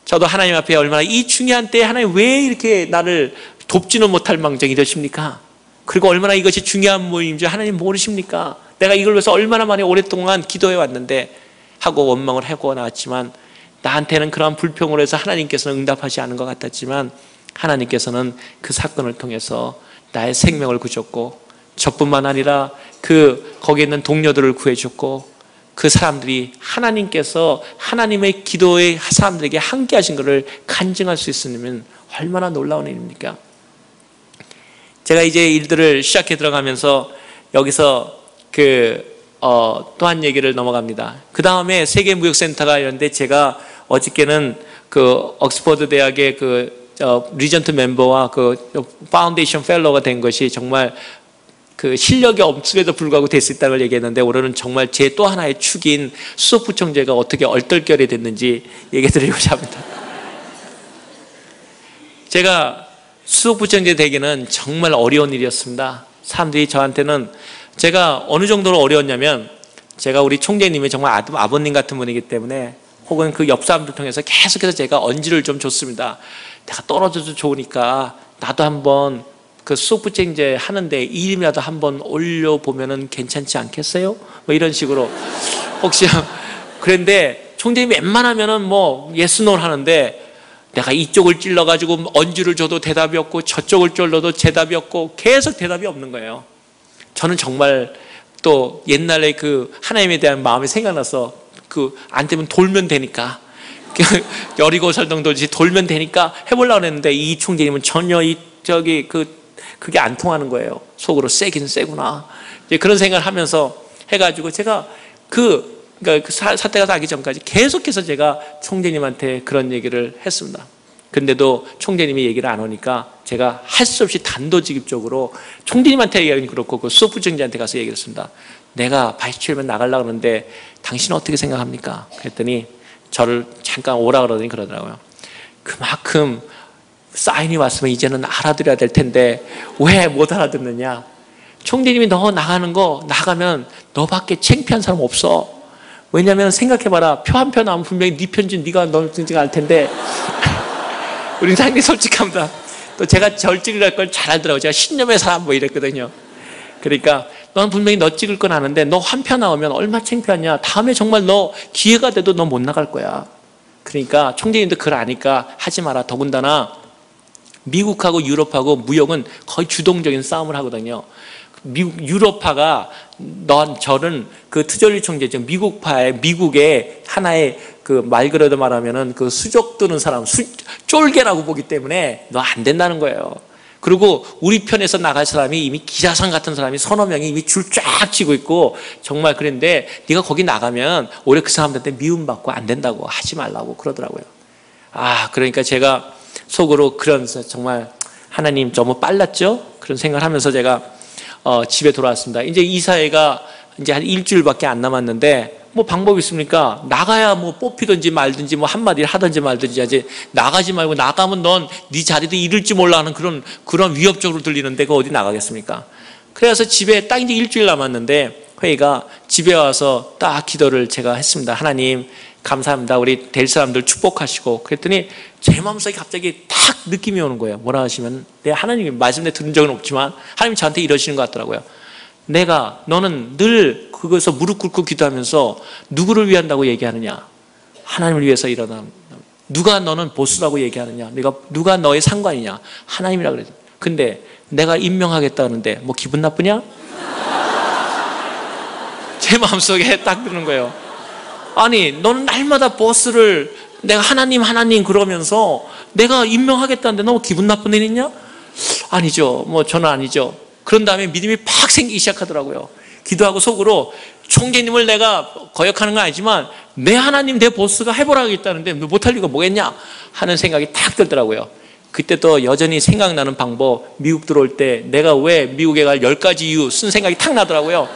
저도 하나님 앞에 얼마나 이 중요한 때에 하나님 왜 이렇게 나를 돕지는 못할 망정 이러십니까? 그리고 얼마나 이것이 중요한 모임인지 하나님 모르십니까? 내가 이걸 위해서 얼마나 많이 오랫동안 기도해 왔는데 하고 원망을 하고 나왔지만, 나한테는 그러한 불평으로 해서 하나님께서는 응답하지 않은 것 같았지만 하나님께서는 그 사건을 통해서 나의 생명을 구셨고 저뿐만 아니라 거기에 있는 동료들을 구해줬고, 그 사람들이 하나님께서 하나님의 기도의 사람들에게 함께 하신 것을 간증할 수 있으면 얼마나 놀라운 일입니까? 제가 이제 일들을 시작해 들어가면서 여기서 또 한 얘기를 넘어갑니다. 그 다음에 세계무역센터가 이런데, 제가 어저께는 옥스퍼드 대학의 리전트 멤버와 파운데이션 펠로우가 된 것이 정말 실력이 없음에도 불구하고 될 수 있다는 걸 얘기했는데, 오늘은 정말 제 또 하나의 축인 수석부총재가 어떻게 얼떨결에 됐는지 얘기 드리고자 합니다. 제가 수석부총재 되기는 정말 어려운 일이었습니다. 사람들이 저한테는, 제가 어느 정도로 어려웠냐면, 제가 우리 총재님이 정말 아버님 같은 분이기 때문에, 혹은 그 옆 사람들 통해서 계속해서 제가 언지를 좀 줬습니다. 내가 떨어져도 좋으니까 나도 한번 수석부총재 하는데 이름이라도 한번 올려보면은 괜찮지 않겠어요? 뭐 이런 식으로. 혹시 그런데 총재님이 웬만하면은 yes, no 하는데, 내가 이쪽을 찔러가지고 언지를 줘도 대답이 없고, 저쪽을 찔러도 대답이 없고, 계속 대답이 없는 거예요. 저는 정말 또 옛날에 하나님에 대한 마음이 생각나서, 안 되면 돌면 되니까, 여리고 설동 돌지 돌면 되니까 해보려고 했는데, 이 총재님은 전혀 그게 안 통하는 거예요. 속으로 세긴 세구나. 이제 그런 생각을 하면서 해가지고, 제가 사태가 나기 전까지 계속해서 제가 총재님한테 그런 얘기를 했습니다. 근데도 총재님이 얘기를 안 오니까 제가 할 수 없이 단도직입적으로 총재님한테 얘기하긴 그렇고 수석부총재한테 가서 얘기를 했습니다. 내가 바이스 체어맨 나가려고 하는데 당신은 어떻게 생각합니까? 그랬더니 저를 잠깐 오라 그러더니 그러더라고요. 그만큼 사인이 왔으면 이제는 알아들어야 될 텐데 왜 못 알아듣느냐? 총재님이 너 나가면 너밖에 창피한 사람 없어. 왜냐면 생각해봐라. 표 한 표 나오면 분명히 네 편지 네가 널찍찍 알 텐데 우리 상당히 솔직합니다. 또 제가 절 찍을 걸 잘 알더라고요. 제가 신념의 사람 뭐 이랬거든요. 그러니까 넌 분명히 너 찍을 건 아는데 너 한 표 나오면 얼마나 창피하냐. 다음에 정말 너 기회가 돼도 너 못 나갈 거야. 그러니까 총재님도 그걸 아니까 하지 마라. 더군다나 미국하고 유럽하고 무역은 거의 주동적인 싸움을 하거든요. 유럽파가 저는 트저리 총재죠. 미국의 하나의 말 그대로 말하면은 수족 뜨는 사람, 쫄개라고 보기 때문에 너 안 된다는 거예요. 그리고 우리 편에서 나갈 사람이 이미 기자상 같은 사람이 서너 명이 이미 줄 쫙 치고 있고 정말 그런데 네가 거기 나가면 오히려 그 사람들한테 미움받고 안 된다고 하지 말라고 그러더라고요. 그러니까 제가 속으로 정말 하나님 너무 빨랐죠? 그런 생각을 하면서 제가 집에 돌아왔습니다. 이제 이 사회가 이제 한 일주일밖에 안 남았는데 뭐 방법이 있습니까? 나가야 뭐 뽑히든지 말든지 뭐 한마디를 하든지 말든지 하지. 나가지 말고 나가면 넌 네 자리도 잃을지 몰라 하는 그런 위협적으로 들리는데 그 어디 나가겠습니까? 그래서 집에 딱 이제 일주일 남았는데 회의가 집에 와서 딱 기도를 제가 했습니다. 하나님 감사합니다. 우리 될 사람들 축복하시고 그랬더니 제 마음속에 갑자기 탁 느낌이 오는 거예요. 뭐라 하시면 하나님이 말씀 내 들은 적은 없지만 하나님 저한테 이러시는 것 같더라고요. 너는 늘 그것에서 무릎 꿇고 기도하면서 누구를 위한다고 얘기하느냐? 하나님을 위해서 일어나. 누가 너는 보스라고 얘기하느냐? 누가 너의 상관이냐? 하나님이라 그랬죠. 근데 내가 임명하겠다는데 뭐 기분 나쁘냐? 제 마음속에 딱 드는 거예요. 아니 너는 날마다 보스를 내가 하나님 그러면서 내가 임명하겠다는데 너 기분 나쁜 일 있냐? 아니죠. 뭐 저는 아니죠. 그런 다음에 믿음이 팍 생기기 시작하더라고요. 기도하고 속으로 총재님을 내가 거역하는 건 아니지만 내 하나님 내 보스가 해보라고 했다는데 못할 리가 뭐겠냐 하는 생각이 탁 들더라고요. 그때 또 여전히 생각나는 방법, 미국 들어올 때 내가 왜 미국에 갈 10가지 이유 쓴 생각이 탁 나더라고요.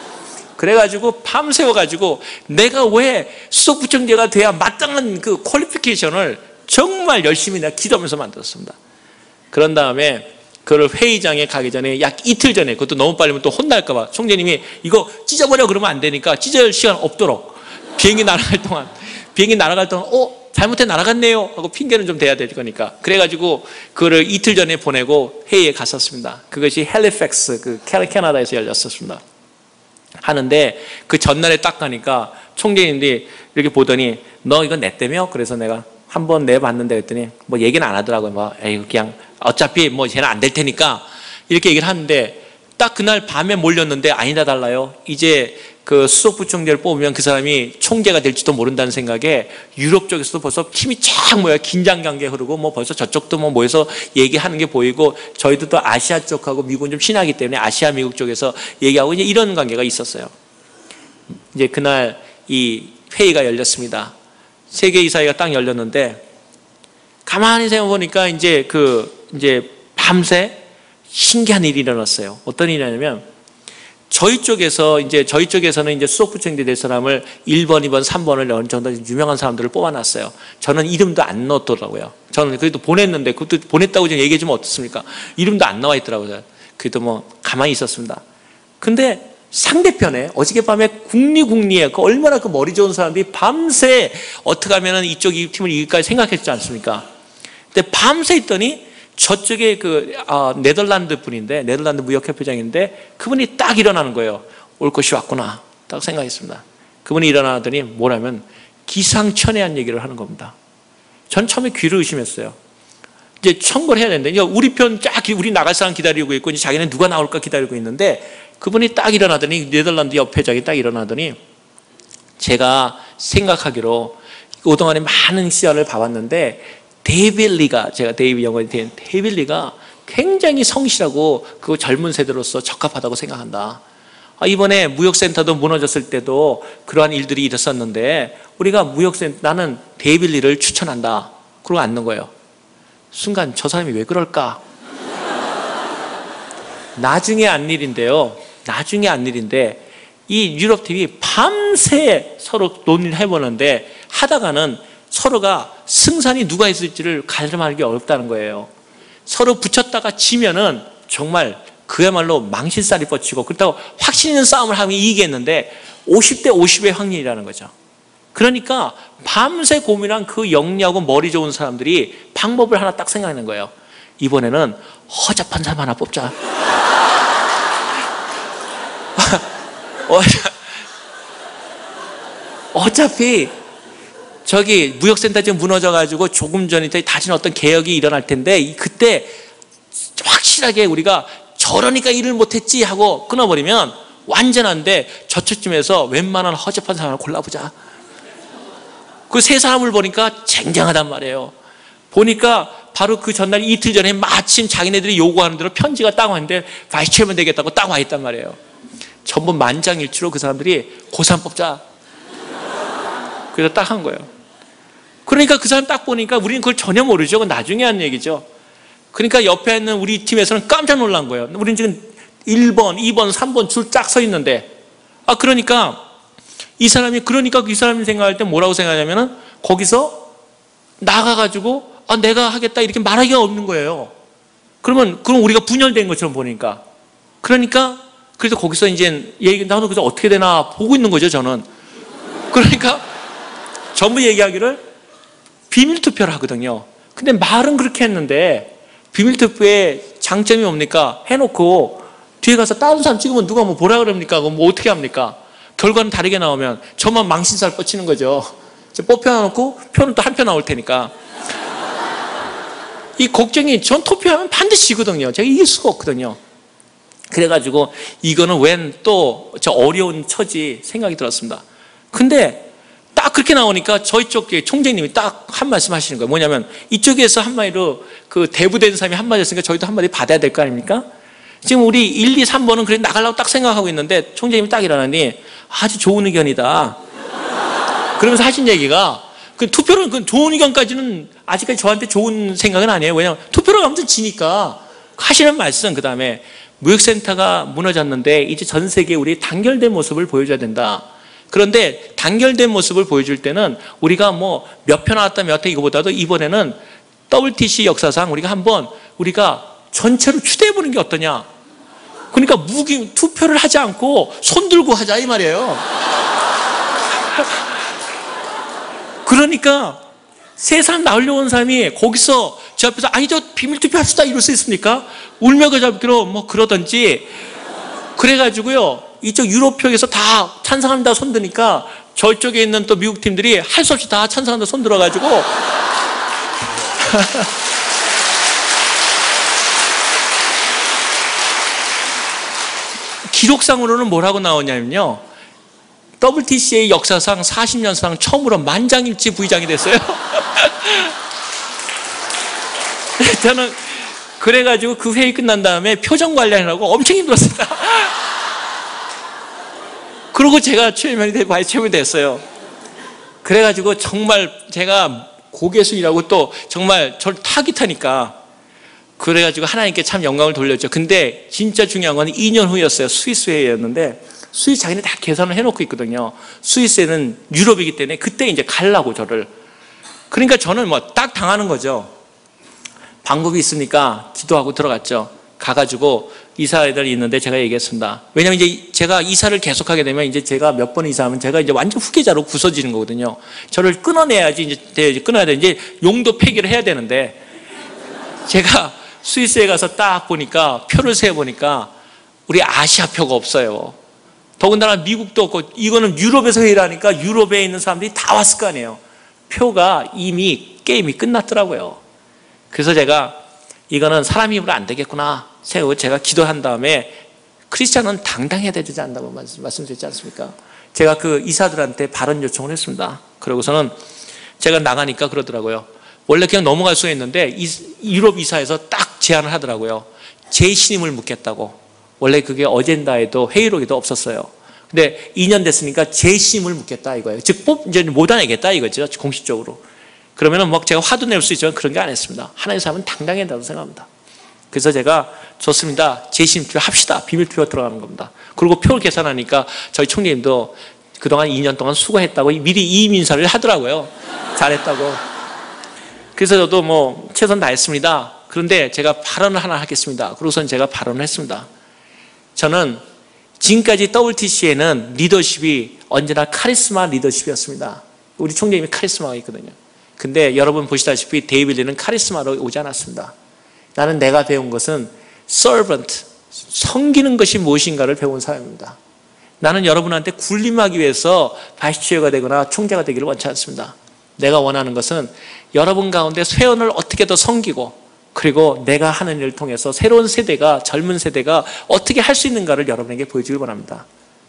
그래가지고 밤새워가지고 내가 왜 수석부총재가 돼야 마땅한 그 퀄리피케이션을 정말 열심히 내가 기도하면서 만들었습니다. 그런 다음에 그걸 회의장에 가기 전에 약 이틀 전에, 그것도 너무 빨리면 또 혼날까봐 총재님이 이거 찢어버려 그러면 안 되니까 찢을 시간 없도록 비행기 날아갈 동안 잘못해 날아갔네요 하고 핑계는 좀 대야 될 거니까 그래가지고 그거를 이틀 전에 보내고 회의에 갔었습니다. 그것이 헬리팩스 캐나다에서 열렸었습니다. 하는데 그 전날에 딱 가니까 총재님들이 이렇게 보더니 너 이거 냈다며? 그래서 내가 한번 내봤는데 그랬더니 뭐 얘기는 안 하더라고요. 뭐 에이 그냥 어차피 뭐 쟤는 안 될 테니까 이렇게 얘기를 하는데 딱 그날 밤에 몰렸는데 아니다 달라요. 이제 그 수석부총재를 뽑으면 그 사람이 총재가 될지도 모른다는 생각에 유럽 쪽에서도 벌써 힘이 쫙 모여 긴장 관계 흐르고 뭐 벌써 저쪽도 뭐 모여서 얘기하는 게 보이고 저희도 또 아시아 쪽하고 미국은 좀 친하기 때문에 아시아 미국 쪽에서 얘기하고 이제 이런 관계가 있었어요. 이제 그날 이 회의가 열렸습니다. 세계 이사회가 딱 열렸는데 가만히 생각해 보니까 이제 밤새 신기한 일이 일어났어요. 어떤 일이냐면 저희 쪽에서는 이제 수석부총재 될 사람을 1번, 2번, 3번을 어느 정도 유명한 사람들을 뽑아놨어요. 저는 이름도 안 넣었더라고요. 저는 그래도 보냈는데 그것도 보냈다고 좀 얘기해 주면 어떻습니까? 이름도 안 나와 있더라고요. 그래도 뭐 가만히 있었습니다. 근데 상대편에 어저께밤에 국리에 얼마나 그 머리 좋은 사람들이 밤새 어떻게 하면 이쪽 이 팀을 이길까 생각했지 않습니까? 근데 밤새 있더니 저쪽에 네덜란드 분인데, 네덜란드 무역협회장인데 그분이 딱 일어나는 거예요. 올 것이 왔구나 딱 생각했습니다. 그분이 일어나더니 뭐라면 기상천외한 얘기를 하는 겁니다. 전 처음에 귀를 의심했어요. 이제 청구를 해야 되는데 우리 편 쫙 우리 나갈 사람 기다리고 있고 이제 자기는 누가 나올까 기다리고 있는데 그분이 딱 일어나더니 네덜란드 협회장이 딱 일어나더니 제가 생각하기로 그동안에 많은 시간을 봐왔는데 제가 데이비 영어에 대한 데이빌리가 굉장히 성실하고 그 젊은 세대로서 적합하다고 생각한다. 이번에 무역센터도 무너졌을 때도 그러한 일들이 있었는데 우리가 나는 데이빌리를 추천한다. 그러고 앉는 거예요. 순간 저 사람이 왜 그럴까? 나중에 안 일인데 이 유럽팀이 밤새 서로 논의를 해보는데 하다가는 서로가 승산이 누가 있을지를 가늠하기 어렵다는 거예요. 서로 붙였다가 지면은 정말 그야말로 망신살이 뻗치고 그렇다고 확신 있는 싸움을 하면 이기겠는데 50대 50의 확률이라는 거죠. 그러니까 밤새 고민한 그 영리하고 머리 좋은 사람들이 방법을 하나 딱 생각하는 거예요. 이번에는 허접한 사람 하나 뽑자. 어차피 저기 무역센터 지금 무너져가지고 조금 전에 다시는 어떤 개혁이 일어날 텐데 그때 확실하게 우리가 저러니까 일을 못했지 하고 끊어버리면 완전한데 저쪽쯤에서 웬만한 허접한 사람을 골라보자. 그 세 사람을 보니까 쟁쟁하단 말이에요. 보니까 바로 그 전날 이틀 전에 마침 자기네들이 요구하는 대로 편지가 딱 왔는데 바이스 체어맨 되겠다고 딱 와 있단 말이에요. 전부 만장일치로 그 사람들이 고3 뽑자. 그래서 딱 한 거예요. 그러니까 그 사람 딱 보니까 우리는 그걸 전혀 모르죠. 그건 나중에 한 얘기죠. 그러니까 옆에 있는 우리 팀에서는 깜짝 놀란 거예요. 우리는 지금 1번, 2번, 3번 줄 쫙 서 있는데 그러니까 이 사람이 생각할 때 뭐라고 생각하냐면은 거기서 나가가지고 내가 하겠다 이렇게 말하기가 없는 거예요. 그럼 우리가 분열된 것처럼 보니까. 그러니까 그래서 거기서 이제 나도 그래서 어떻게 되나 보고 있는 거죠, 저는. 그러니까 전부 얘기하기를 비밀투표를 하거든요. 근데 말은 그렇게 했는데 비밀투표의 장점이 뭡니까? 해놓고 뒤에 가서 다른 사람 찍으면 누가 뭐라 그럽니까? 뭐 어떻게 합니까? 결과는 다르게 나오면 저만 망신살 뻗치는 거죠. 뽑혀놓고 표는 또 한 표 나올 테니까. 이 걱정이 전 투표하면 반드시 지거든요. 제가 이길 수가 없거든요. 그래가지고 이거는 웬 또 저 어려운 처지 생각이 들었습니다. 근데 딱 그렇게 나오니까 저희 쪽 총재님이 딱 한 말씀 하시는 거예요. 뭐냐면 이쪽에서 한마디로 그 대부된 사람이 한마디 했으니까 저희도 한마디 받아야 될 거 아닙니까? 지금 우리 1, 2, 3번은 그래 나가려고 딱 생각하고 있는데 총재님이 딱 일어나니 아주 좋은 의견이다. 그러면서 하신 얘기가 그 투표를 그 좋은 의견까지는 아직까지 저한테 좋은 생각은 아니에요. 왜냐하면 투표를 아무튼 지니까 하시는 말씀 그 다음에 무역센터가 무너졌는데 이제 전 세계에 우리 단결된 모습을 보여줘야 된다. 그런데 단결된 모습을 보여줄 때는 우리가 뭐 몇 표 나왔다 몇 표 이거보다도 이번에는 WTC 역사상 우리가 전체로 추대해보는 게 어떠냐. 그러니까 투표를 하지 않고 손 들고 하자 이 말이에요. 그러니까 세 사람 나오려고 온 사람이 거기서 제 앞에서 아니 저 비밀투표 합시다 이럴 수 있습니까? 울며 겨잡기로 뭐 그러든지 그래가지고요 이쪽 유럽 쪽에서 다 찬성한다 손 드니까 저쪽에 있는 또 미국 팀들이 할 수 없이 다 찬성한다 손 들어가지고 기록상으로는 뭐라고 나오냐면요, WTCA 역사상 40년상 처음으로 만장일치 부의장이 됐어요. 저는 그래가지고 그 회의 끝난 다음에 표정 관리하느라고 엄청 힘들었습니다. 그러고 제가 최면이 되고 바이스 체험이 됐어요. 그래가지고 정말 제가 고개숙이라고 또 정말 저를 타깃하니까, 그래가지고 하나님께 참 영광을 돌렸죠. 근데 진짜 중요한 건 2년 후였어요. 스위스 회의였는데, 스위스 자기는 다 계산을 해놓고 있거든요. 스위스에는 유럽이기 때문에 그때 이제 가려고 저를. 그러니까 저는 뭐 딱 당하는 거죠. 방법이 있으니까 기도하고 들어갔죠. 가가지고 이사들이 있는데 제가 얘기했습니다. 왜냐면 이제 제가 이사를 계속하게 되면 이제 제가 몇 번 이사하면 제가 이제 완전 후계자로 부서지는 거거든요. 저를 끊어내야지 이제 끊어야 돼. 이제 용도 폐기를 해야 되는데, 제가 스위스에 가서 딱 보니까 표를 세 보니까 우리 아시아 표가 없어요. 더군다나 미국도 없고, 이거는 유럽에서 회의를 하니까 유럽에 있는 사람들이 다 왔을 거 아니에요. 표가 이미 게임이 끝났더라고요. 그래서 제가 이거는 사람 힘으로 안 되겠구나 생각하고 제가 기도한 다음에, 크리스찬은 당당해야 되지 않다고 말씀드렸지 않습니까? 제가 그 이사들한테 발언 요청을 했습니다. 그러고서는 제가 나가니까 그러더라고요. 원래 그냥 넘어갈 수가 있는데 유럽 이사에서 딱 제안을 하더라고요. 제 신임을 묻겠다고. 원래 그게 어젠다에도 회의록에도 없었어요. 근데 2년 됐으니까 제 신임을 묻겠다 이거예요. 즉 이제 못 안내겠다 이거죠, 공식적으로. 그러면은 뭐 제가 화도 낼 수 있지만 그런 게 안 했습니다. 하나님 사람은 당당해야 된다고 생각합니다. 그래서 제가 좋습니다, 제 신임 투표합시다. 비밀 투표 들어가는 겁니다. 그리고 표를 계산하니까 저희 총리님도 그동안 2년 동안 수고했다고 미리 이임 인사를 하더라고요. 잘했다고. 그래서 저도 뭐 최선 다했습니다. 그런데 제가 발언을 하나 하겠습니다. 그러고선 제가 발언을 했습니다. 저는 지금까지 WTC에는 리더십이 언제나 카리스마 리더십이었습니다. 우리 총재님이 카리스마가 있거든요. 근데 여러분 보시다시피 데이빌리는 카리스마로 오지 않았습니다. 나는 내가 배운 것은 servant, 섬기는 것이 무엇인가를 배운 사람입니다. 나는 여러분한테 군림하기 위해서 바이스체어가 되거나 총재가 되기를 원치 않습니다. 내가 원하는 것은 여러분 가운데 쇠원을 어떻게 더 섬기고, 그리고 내가 하는 일을 통해서 새로운 세대가, 젊은 세대가 어떻게 할 수 있는가를 여러분에게 보여주길 바랍니다.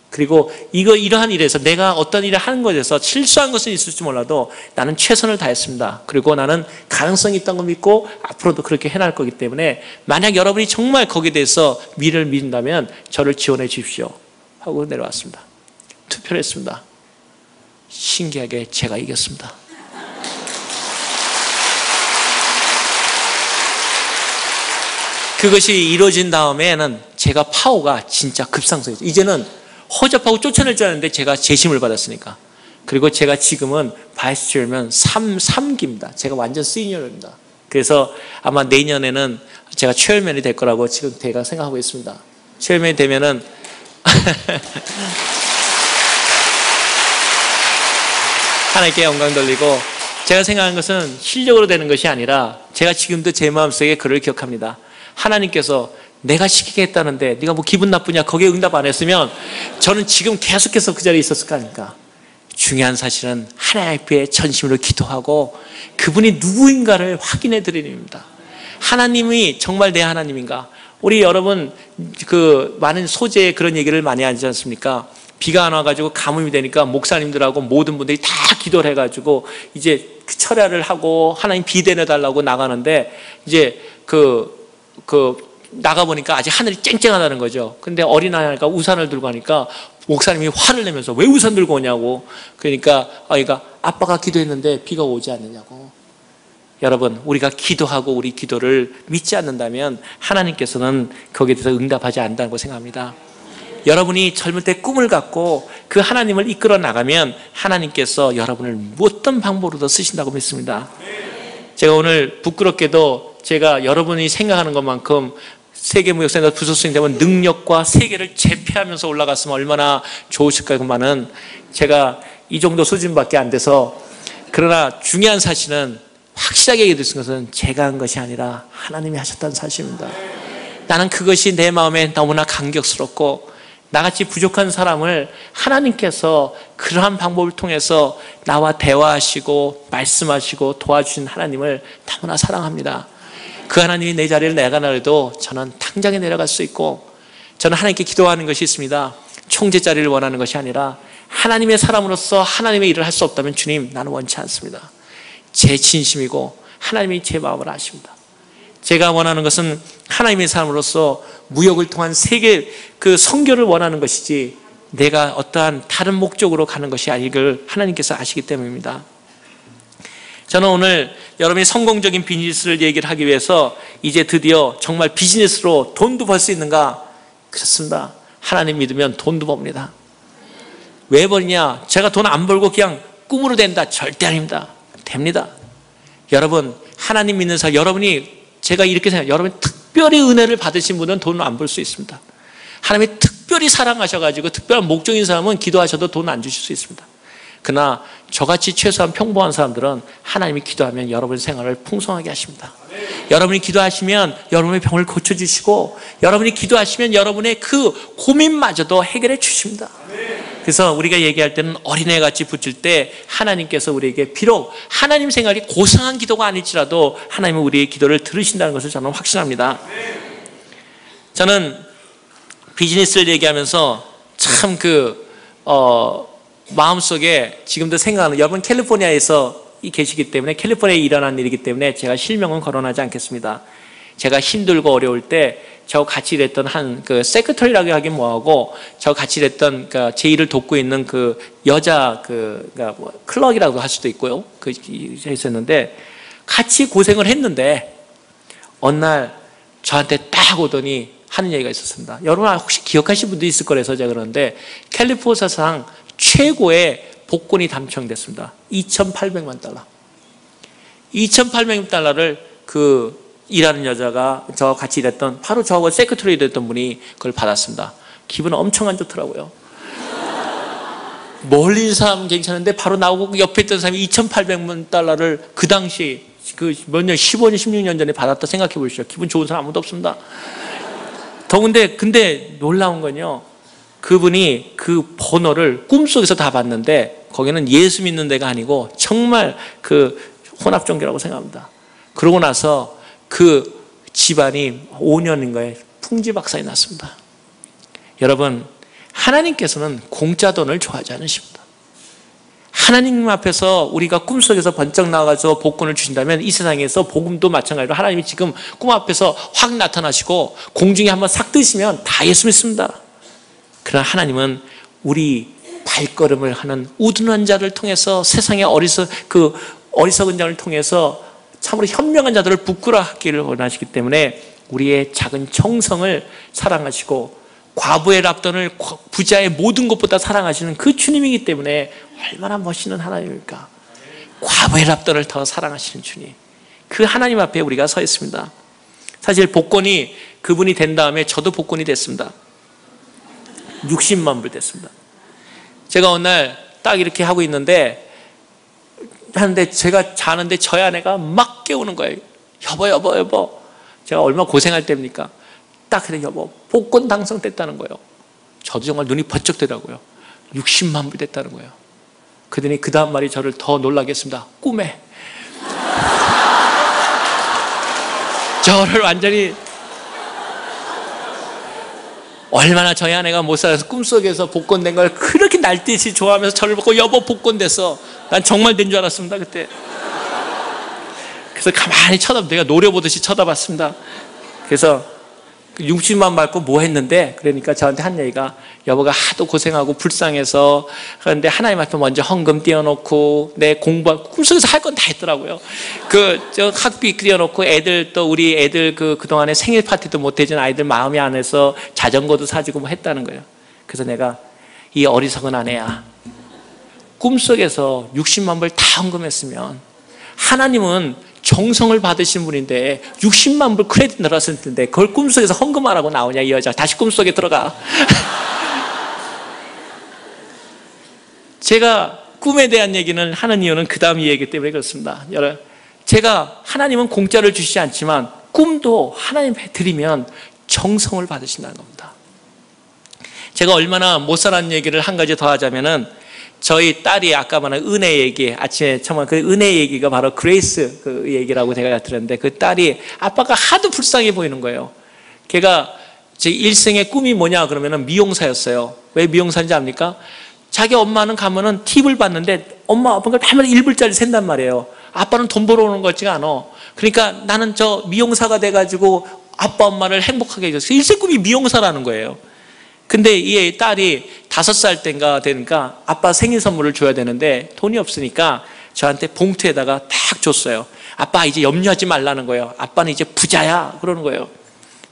그리고 이러한 일에서 내가 어떤 일을 하는 것에서 실수한 것은 있을지 몰라도 나는 최선을 다했습니다. 그리고 나는 가능성이 있다는 걸 믿고 앞으로도 그렇게 해나갈 거기 때문에, 만약 여러분이 정말 거기에 대해서 미래를 믿는다면 저를 지원해 주십시오 하고 내려왔습니다. 투표를 했습니다. 신기하게 제가 이겼습니다. 그것이 이루어진 다음에는 제가 파워가 진짜 급상승했죠. 이제는 허접하고 쫓아낼 줄 알았는데 제가 재심을 받았으니까. 그리고 제가 지금은 바이스 체어면 3기입니다. 제가 완전 시니어입니다. 그래서 아마 내년에는 제가 체어맨이 될 거라고 지금 제가 생각하고 있습니다. 체어맨이 되면은 하나님께 영광 돌리고, 제가 생각하는 것은 실력으로 되는 것이 아니라, 제가 지금도 제 마음속에 그를 기억합니다. 하나님께서 내가 시키게 했다는데 네가 뭐 기분 나쁘냐, 거기에 응답 안 했으면 저는 지금 계속해서 그 자리에 있었을 거 아닙니까? 중요한 사실은 하나님 앞에 전심으로 기도하고 그분이 누구인가를 확인해 드리는 일입니다. 하나님이 정말 내 하나님인가? 우리 여러분 그 많은 소재에 그런 얘기를 많이 하지 않습니까? 비가 안 와가지고 가뭄이 되니까 목사님들하고 모든 분들이 다 기도를 해가지고 이제 철야를 하고 하나님 비 내려달라고 나가는데, 이제 나가보니까 아직 하늘이 쨍쨍하다는 거죠. 근데 어린아이가 우산을 들고 가니까 목사님이 화를 내면서 왜 우산 들고 오냐고. 그러니까 아이가 아빠가 기도했는데 비가 오지 않느냐고. 여러분, 우리가 기도하고 우리 기도를 믿지 않는다면 하나님께서는 거기에 대해서 응답하지 않는다고 생각합니다. 여러분이 젊을 때 꿈을 갖고 그 하나님을 이끌어 나가면 하나님께서 여러분을 어떤 방법으로도 쓰신다고 믿습니다. 제가 오늘 부끄럽게도 제가 여러분이 생각하는 것만큼 세계무역센터 부소장이 되면 능력과 세계를 제패하면서 올라갔으면 얼마나 좋으실까요만은 제가 이 정도 수준밖에 안 돼서, 그러나 중요한 사실은 확실하게 얘기해 드린 것은 제가 한 것이 아니라 하나님이 하셨다는 사실입니다. 나는 그것이 내 마음에 너무나 감격스럽고, 나같이 부족한 사람을 하나님께서 그러한 방법을 통해서 나와 대화하시고 말씀하시고 도와주신 하나님을 너무나 사랑합니다. 그 하나님이 내 자리를 내가나래도 저는 당장에 내려갈 수 있고, 저는 하나님께 기도하는 것이 있습니다. 총재 자리를 원하는 것이 아니라 하나님의 사람으로서 하나님의 일을 할 수 없다면 주님, 나는 원치 않습니다. 제 진심이고 하나님이 제 마음을 아십니다. 제가 원하는 것은 하나님의 사람으로서 무역을 통한 세계 그 선교를 원하는 것이지 내가 어떠한 다른 목적으로 가는 것이 아니길 하나님께서 아시기 때문입니다. 저는 오늘 여러분이 성공적인 비즈니스를 얘기를 하기 위해서 이제 드디어 정말 비즈니스로 돈도 벌 수 있는가? 그렇습니다. 하나님 믿으면 돈도 법니다. 왜 버리냐? 제가 돈 안 벌고 그냥 꿈으로 된다? 절대 아닙니다. 됩니다. 여러분, 하나님 믿는 사람, 여러분이 제가 이렇게 생각해요. 여러분이 특별히 은혜를 받으신 분은 돈을 안 벌 수 있습니다. 하나님이 특별히 사랑하셔가지고 특별한 목적인 사람은 기도하셔도 돈 안 주실 수 있습니다. 그러나 저같이 최소한 평범한 사람들은 하나님이 기도하면 여러분의 생활을 풍성하게 하십니다. 여러분이 기도하시면 여러분의 병을 고쳐주시고 여러분이 기도하시면 여러분의 그 고민마저도 해결해 주십니다. 그래서 우리가 얘기할 때는 어린애같이 붙일 때 하나님께서 우리에게 비록 하나님 생활이 고상한 기도가 아닐지라도 하나님은 우리의 기도를 들으신다는 것을 저는 확신합니다. 저는 비즈니스를 얘기하면서 참 마음속에 지금도 생각하는, 여러분 캘리포니아에서 계시기 때문에 캘리포니아에 일어난 일이기 때문에 제가 실명은 거론하지 않겠습니다. 제가 힘들고 어려울 때 저 같이 일했던 세크터리라고 하긴 뭐하고 저 같이 일했던 제 일을 돕고 있는 그 여자 클럭이라고 할 수도 있고요. 있었는데 같이 고생을 했는데 어느 날 저한테 딱 오더니 하는 얘기가 있었습니다. 여러분 혹시 기억하시는 분도 있을 거라서 제가 그러는데 캘리포니아사상 최고의 복권이 당첨됐습니다. 2,800만 달러. 2,800만 달러를 일하는 여자가 저 같이 일했던 바로 저하고 세크터리 일했던 분이 그걸 받았습니다. 기분 엄청 안 좋더라고요. 멀리 있는 사람은 괜찮은데 바로 나오고 옆에 있던 사람이 2,800만 달러를 그 당시 몇 년, 15년, 16년 전에 받았다 생각해 보시죠. 기분 좋은 사람 아무도 없습니다. 근데 놀라운 건요. 그분이 그 번호를 꿈속에서 다 봤는데 거기는 예수 믿는 데가 아니고 정말 혼합종교라고 생각합니다. 그러고 나서 그 집안이 5년인가에 풍지박산이 났습니다. 여러분, 하나님께서는 공짜 돈을 좋아하지 않으십니다. 하나님 앞에서 우리가 꿈속에서 번쩍 나와서 복권을 주신다면 이 세상에서 복음도 마찬가지로 하나님이 지금 꿈 앞에서 확 나타나시고 공중에 한번 싹 뜨시면 다 예수 믿습니다. 그러나 하나님은 우리 발걸음을 하는 우둔한 자를 통해서 세상의 어리석은 자를 통해서 참으로 현명한 자들을 부끄러워하기를 원하시기 때문에 우리의 작은 정성을 사랑하시고 과부의 랍돈을 부자의 모든 것보다 사랑하시는 그 주님이기 때문에 얼마나 멋있는 하나님입니까? 과부의 랍돈을 더 사랑하시는 주님. 그 하나님 앞에 우리가 서 있습니다. 사실 복권이 그분이 된 다음에 저도 복권이 됐습니다. 60만 불 됐습니다. 제가 어느 날 딱 이렇게 하고 있는데 하는데 제가 자는데 저희 아내가 막 깨우는 거예요. 여보. 제가 얼마나 고생할 때입니까? 딱 그래, 여보, 복권 당첨됐다는 거예요. 저도 정말 눈이 번쩍 뜨더라고요. 60만 불 됐다는 거예요. 그러더니 그 다음 말이 저를 더 놀라게 했습니다. 꿈에. 저를 완전히 얼마나 저희 아내가 못 살아서 꿈속에서 복권 된 걸 그렇게 날뛰듯이 좋아하면서 저를 보고 여보 복권 됐어. 난 정말 된 줄 알았습니다 그때. 그래서 가만히 내가 노려보듯이 쳐다봤습니다. 그래서 60만 받고 뭐 했는데, 그러니까 저한테 한 얘기가, 여보가 하도 고생하고 불쌍해서 그런데 하나님 앞에 먼저 헌금 띄워놓고 내 공부하고 꿈속에서 할 건 다 했더라고요. 저 학비 띄워놓고 애들 또 우리 애들 그동안에 생일 파티도 못 해준 아이들 마음이 안에서 자전거도 사주고 뭐 했다는 거예요. 그래서 내가 이 어리석은 아내야, 꿈속에서 60만 불 다 헌금했으면 하나님은 정성을 받으신 분인데 60만 불 크레딧 늘었을 텐데 그걸 꿈속에서 헌금하라고 나오냐 이 여자. 다시 꿈속에 들어가. 제가 꿈에 대한 얘기는 하는 이유는 그 다음 이야기 때문에 그렇습니다. 여러분, 제가 하나님은 공짜를 주시지 않지만 꿈도 하나님께 드리면 정성을 받으신다는 겁니다. 제가 얼마나 못 살았는 얘기를 한 가지 더 하자면은, 저희 딸이 아까 말한 은혜 얘기, 아침에 정말 그 은혜 얘기가 바로 그레이스 얘기라고 제가 들었는데, 그 딸이 아빠가 하도 불쌍해 보이는 거예요. 걔가 제 일생의 꿈이 뭐냐 그러면은 미용사였어요. 왜 미용사인지 압니까? 자기 엄마는 가면은 팁을 받는데 엄마 아빠가 하면 1불짜리 센단 말이에요. 아빠는 돈 벌어오는 것 같지가 않아. 그러니까 나는 저 미용사가 돼가지고 아빠 엄마를 행복하게 해줬어요. 일생 꿈이 미용사라는 거예요. 근데 이 딸이 5살 때인가 되니까 아빠 생일 선물을 줘야 되는데 돈이 없으니까 저한테 봉투에다가 딱 줬어요. 아빠 이제 염려하지 말라는 거예요. 아빠는 이제 부자야 그러는 거예요.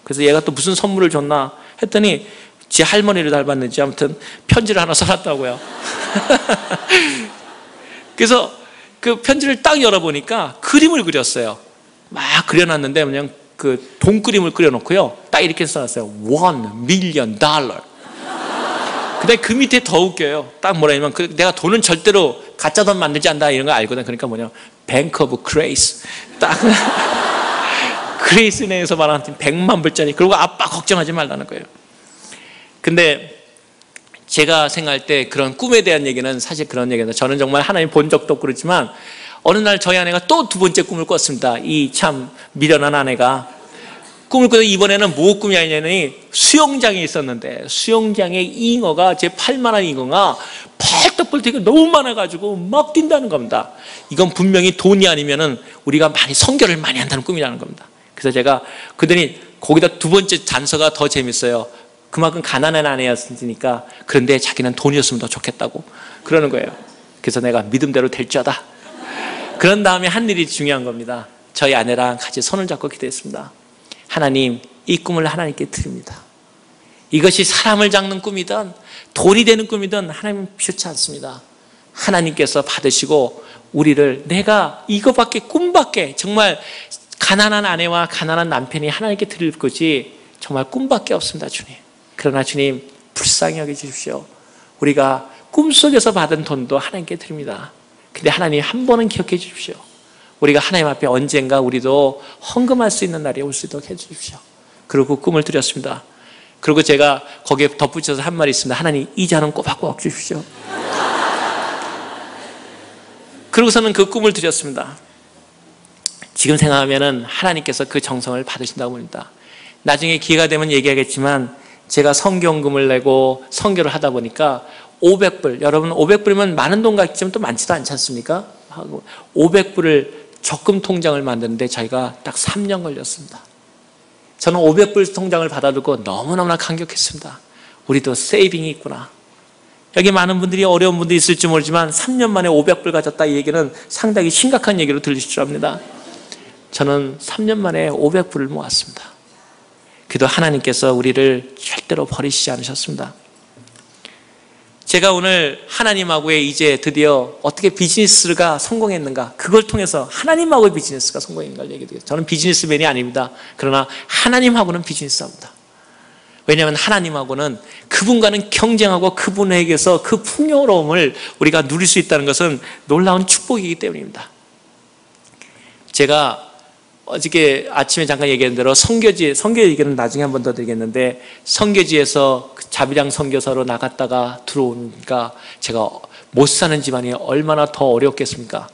그래서 얘가 또 무슨 선물을 줬나 했더니 지 할머니를 닮았는지 아무튼 편지를 하나 써놨다고요. 그래서 그 편지를 딱 열어보니까 그림을 그렸어요. 막 그려놨는데 그냥 그 돈 그림을 그려놓고요. 딱 이렇게 써놨어요. $1 million. 근데 그 밑에 더 웃겨요. 딱 뭐라냐면 내가 돈은 절대로 가짜 돈 만들지 않는다 이런 거 알거든. 그러니까 뭐냐, Bank of Grace. 딱 그레이스 내에서 말하는 100만 불짜리. 그리고 아빠 걱정하지 말라는 거예요. 근데 제가 생각할 때 그런 꿈에 대한 얘기는 사실 그런 얘기입니다. 저는 정말 하나님 본 적도 없고 그렇지만 어느 날 저희 아내가 또 2번째 꿈을 꿨습니다. 이 참 미련한 아내가 꿈을 꿔서 이번에는 뭐 꿈이 아니냐니 수영장에 있었는데 수영장에 잉어가 제 팔만한 잉어가 펄떡펄떡 너무 많아가지고 막 뛴다는 겁니다. 이건 분명히 돈이 아니면은 우리가 많이 선교를 많이 한다는 꿈이라는 겁니다. 그래서 제가 그더니 거기다 2번째 단서가 더 재밌어요. 그만큼 가난한 아내였으니까 그런데 자기는 돈이었으면 더 좋겠다고 그러는 거예요. 그래서 내가 믿음대로 될 줄알아. 그런 다음에 한 일이 중요한 겁니다. 저희 아내랑 같이 손을 잡고 기도했습니다. 하나님, 이 꿈을 하나님께 드립니다. 이것이 사람을 잡는 꿈이든 돈이 되는 꿈이든 하나님은 필요치 않습니다. 하나님께서 받으시고 우리를 내가 이거밖에 꿈밖에 정말 가난한 아내와 가난한 남편이 하나님께 드릴 것이 정말 꿈밖에 없습니다. 주님. 그러나 주님 불쌍히 여겨주십시오. 우리가 꿈속에서 받은 돈도 하나님께 드립니다. 근데 하나님 한 번은 기억해 주십시오. 우리가 하나님 앞에 언젠가 우리도 헌금할 수 있는 날이 올 수 있도록 해주십시오. 그리고 꿈을 드렸습니다. 그리고 제가 거기에 덧붙여서 한 말이 있습니다. 하나님 이자는 꼬박꼬박 주십시오. 그러고서는 그 꿈을 드렸습니다. 지금 생각하면 하나님께서 그 정성을 받으신다고 봅니다. 나중에 기회가 되면 얘기하겠지만 제가 성경금을 내고 선교를 하다 보니까 500불, 여러분 500불이면 많은 돈 같지만 또 많지도 않지 않습니까? 500불을 적금 통장을 만드는데 저희가 딱 3년 걸렸습니다. 저는 500불 통장을 받아두고 너무너무나 감격했습니다. 우리도 세이빙이 있구나. 여기 많은 분들이 어려운 분들이 있을지 모르지만 3년 만에 500불 가졌다 이 얘기는 상당히 심각한 얘기로 들리실 줄 압니다. 저는 3년 만에 500불을 모았습니다. 그래도 하나님께서 우리를 절대로 버리시지 않으셨습니다. 제가 오늘 하나님하고의 이제 드디어 어떻게 비즈니스가 성공했는가, 그걸 통해서 하나님하고의 비즈니스가 성공했는가를 얘기해드려요. 저는 비즈니스맨이 아닙니다. 그러나 하나님하고는 비즈니스합니다. 왜냐하면 하나님하고는 그분과는 경쟁하고 그분에게서 그 풍요로움을 우리가 누릴 수 있다는 것은 놀라운 축복이기 때문입니다. 제가 어저께 아침에 잠깐 얘기한 대로 선교 얘기는 나중에 한 번 더 드리겠는데, 선교지에서 자비랑 선교사로 나갔다가 들어오니까 제가 못 사는 집안이 얼마나 더 어렵겠습니까?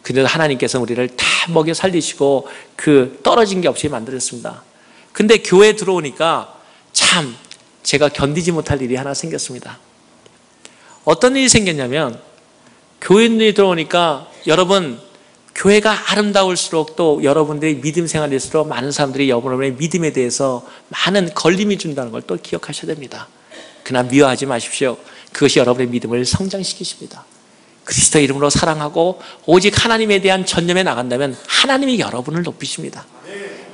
근데 하나님께서 우리를 다 먹여 살리시고 그 떨어진 게 없이 만들었습니다. 근데 교회에 들어오니까 참 제가 견디지 못할 일이 하나 생겼습니다. 어떤 일이 생겼냐면, 교인들이 들어오니까 여러분, 교회가 아름다울수록 또 여러분들이 믿음 생활일수록 많은 사람들이 여러분의 믿음에 대해서 많은 걸림이 준다는 걸 또 기억하셔야 됩니다. 그러나 미워하지 마십시오. 그것이 여러분의 믿음을 성장시키십니다. 그리스도 이름으로 사랑하고 오직 하나님에 대한 전념에 나간다면 하나님이 여러분을 높이십니다.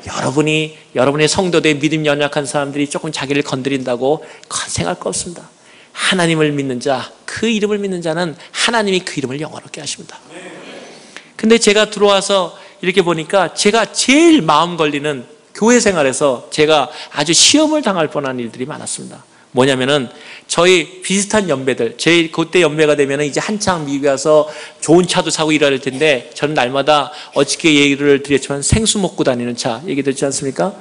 여러분이 여러분의 성도들 믿음 연약한 사람들이 조금 자기를 건드린다고 생각할 거 없습니다. 하나님을 믿는 자, 그 이름을 믿는 자는 하나님이 그 이름을 영화롭게 하십니다. 근데 제가 들어와서 이렇게 보니까 제가 제일 마음 걸리는 교회 생활에서 제가 아주 시험을 당할 뻔한 일들이 많았습니다. 뭐냐면은 저희 비슷한 연배들, 제 그때 연배가 되면은 이제 한창 미국에 와서 좋은 차도 사고 이래야 될 텐데, 저는 날마다 어저께 얘기를 드렸지만 생수 먹고 다니는 차 얘기 듣지 않습니까?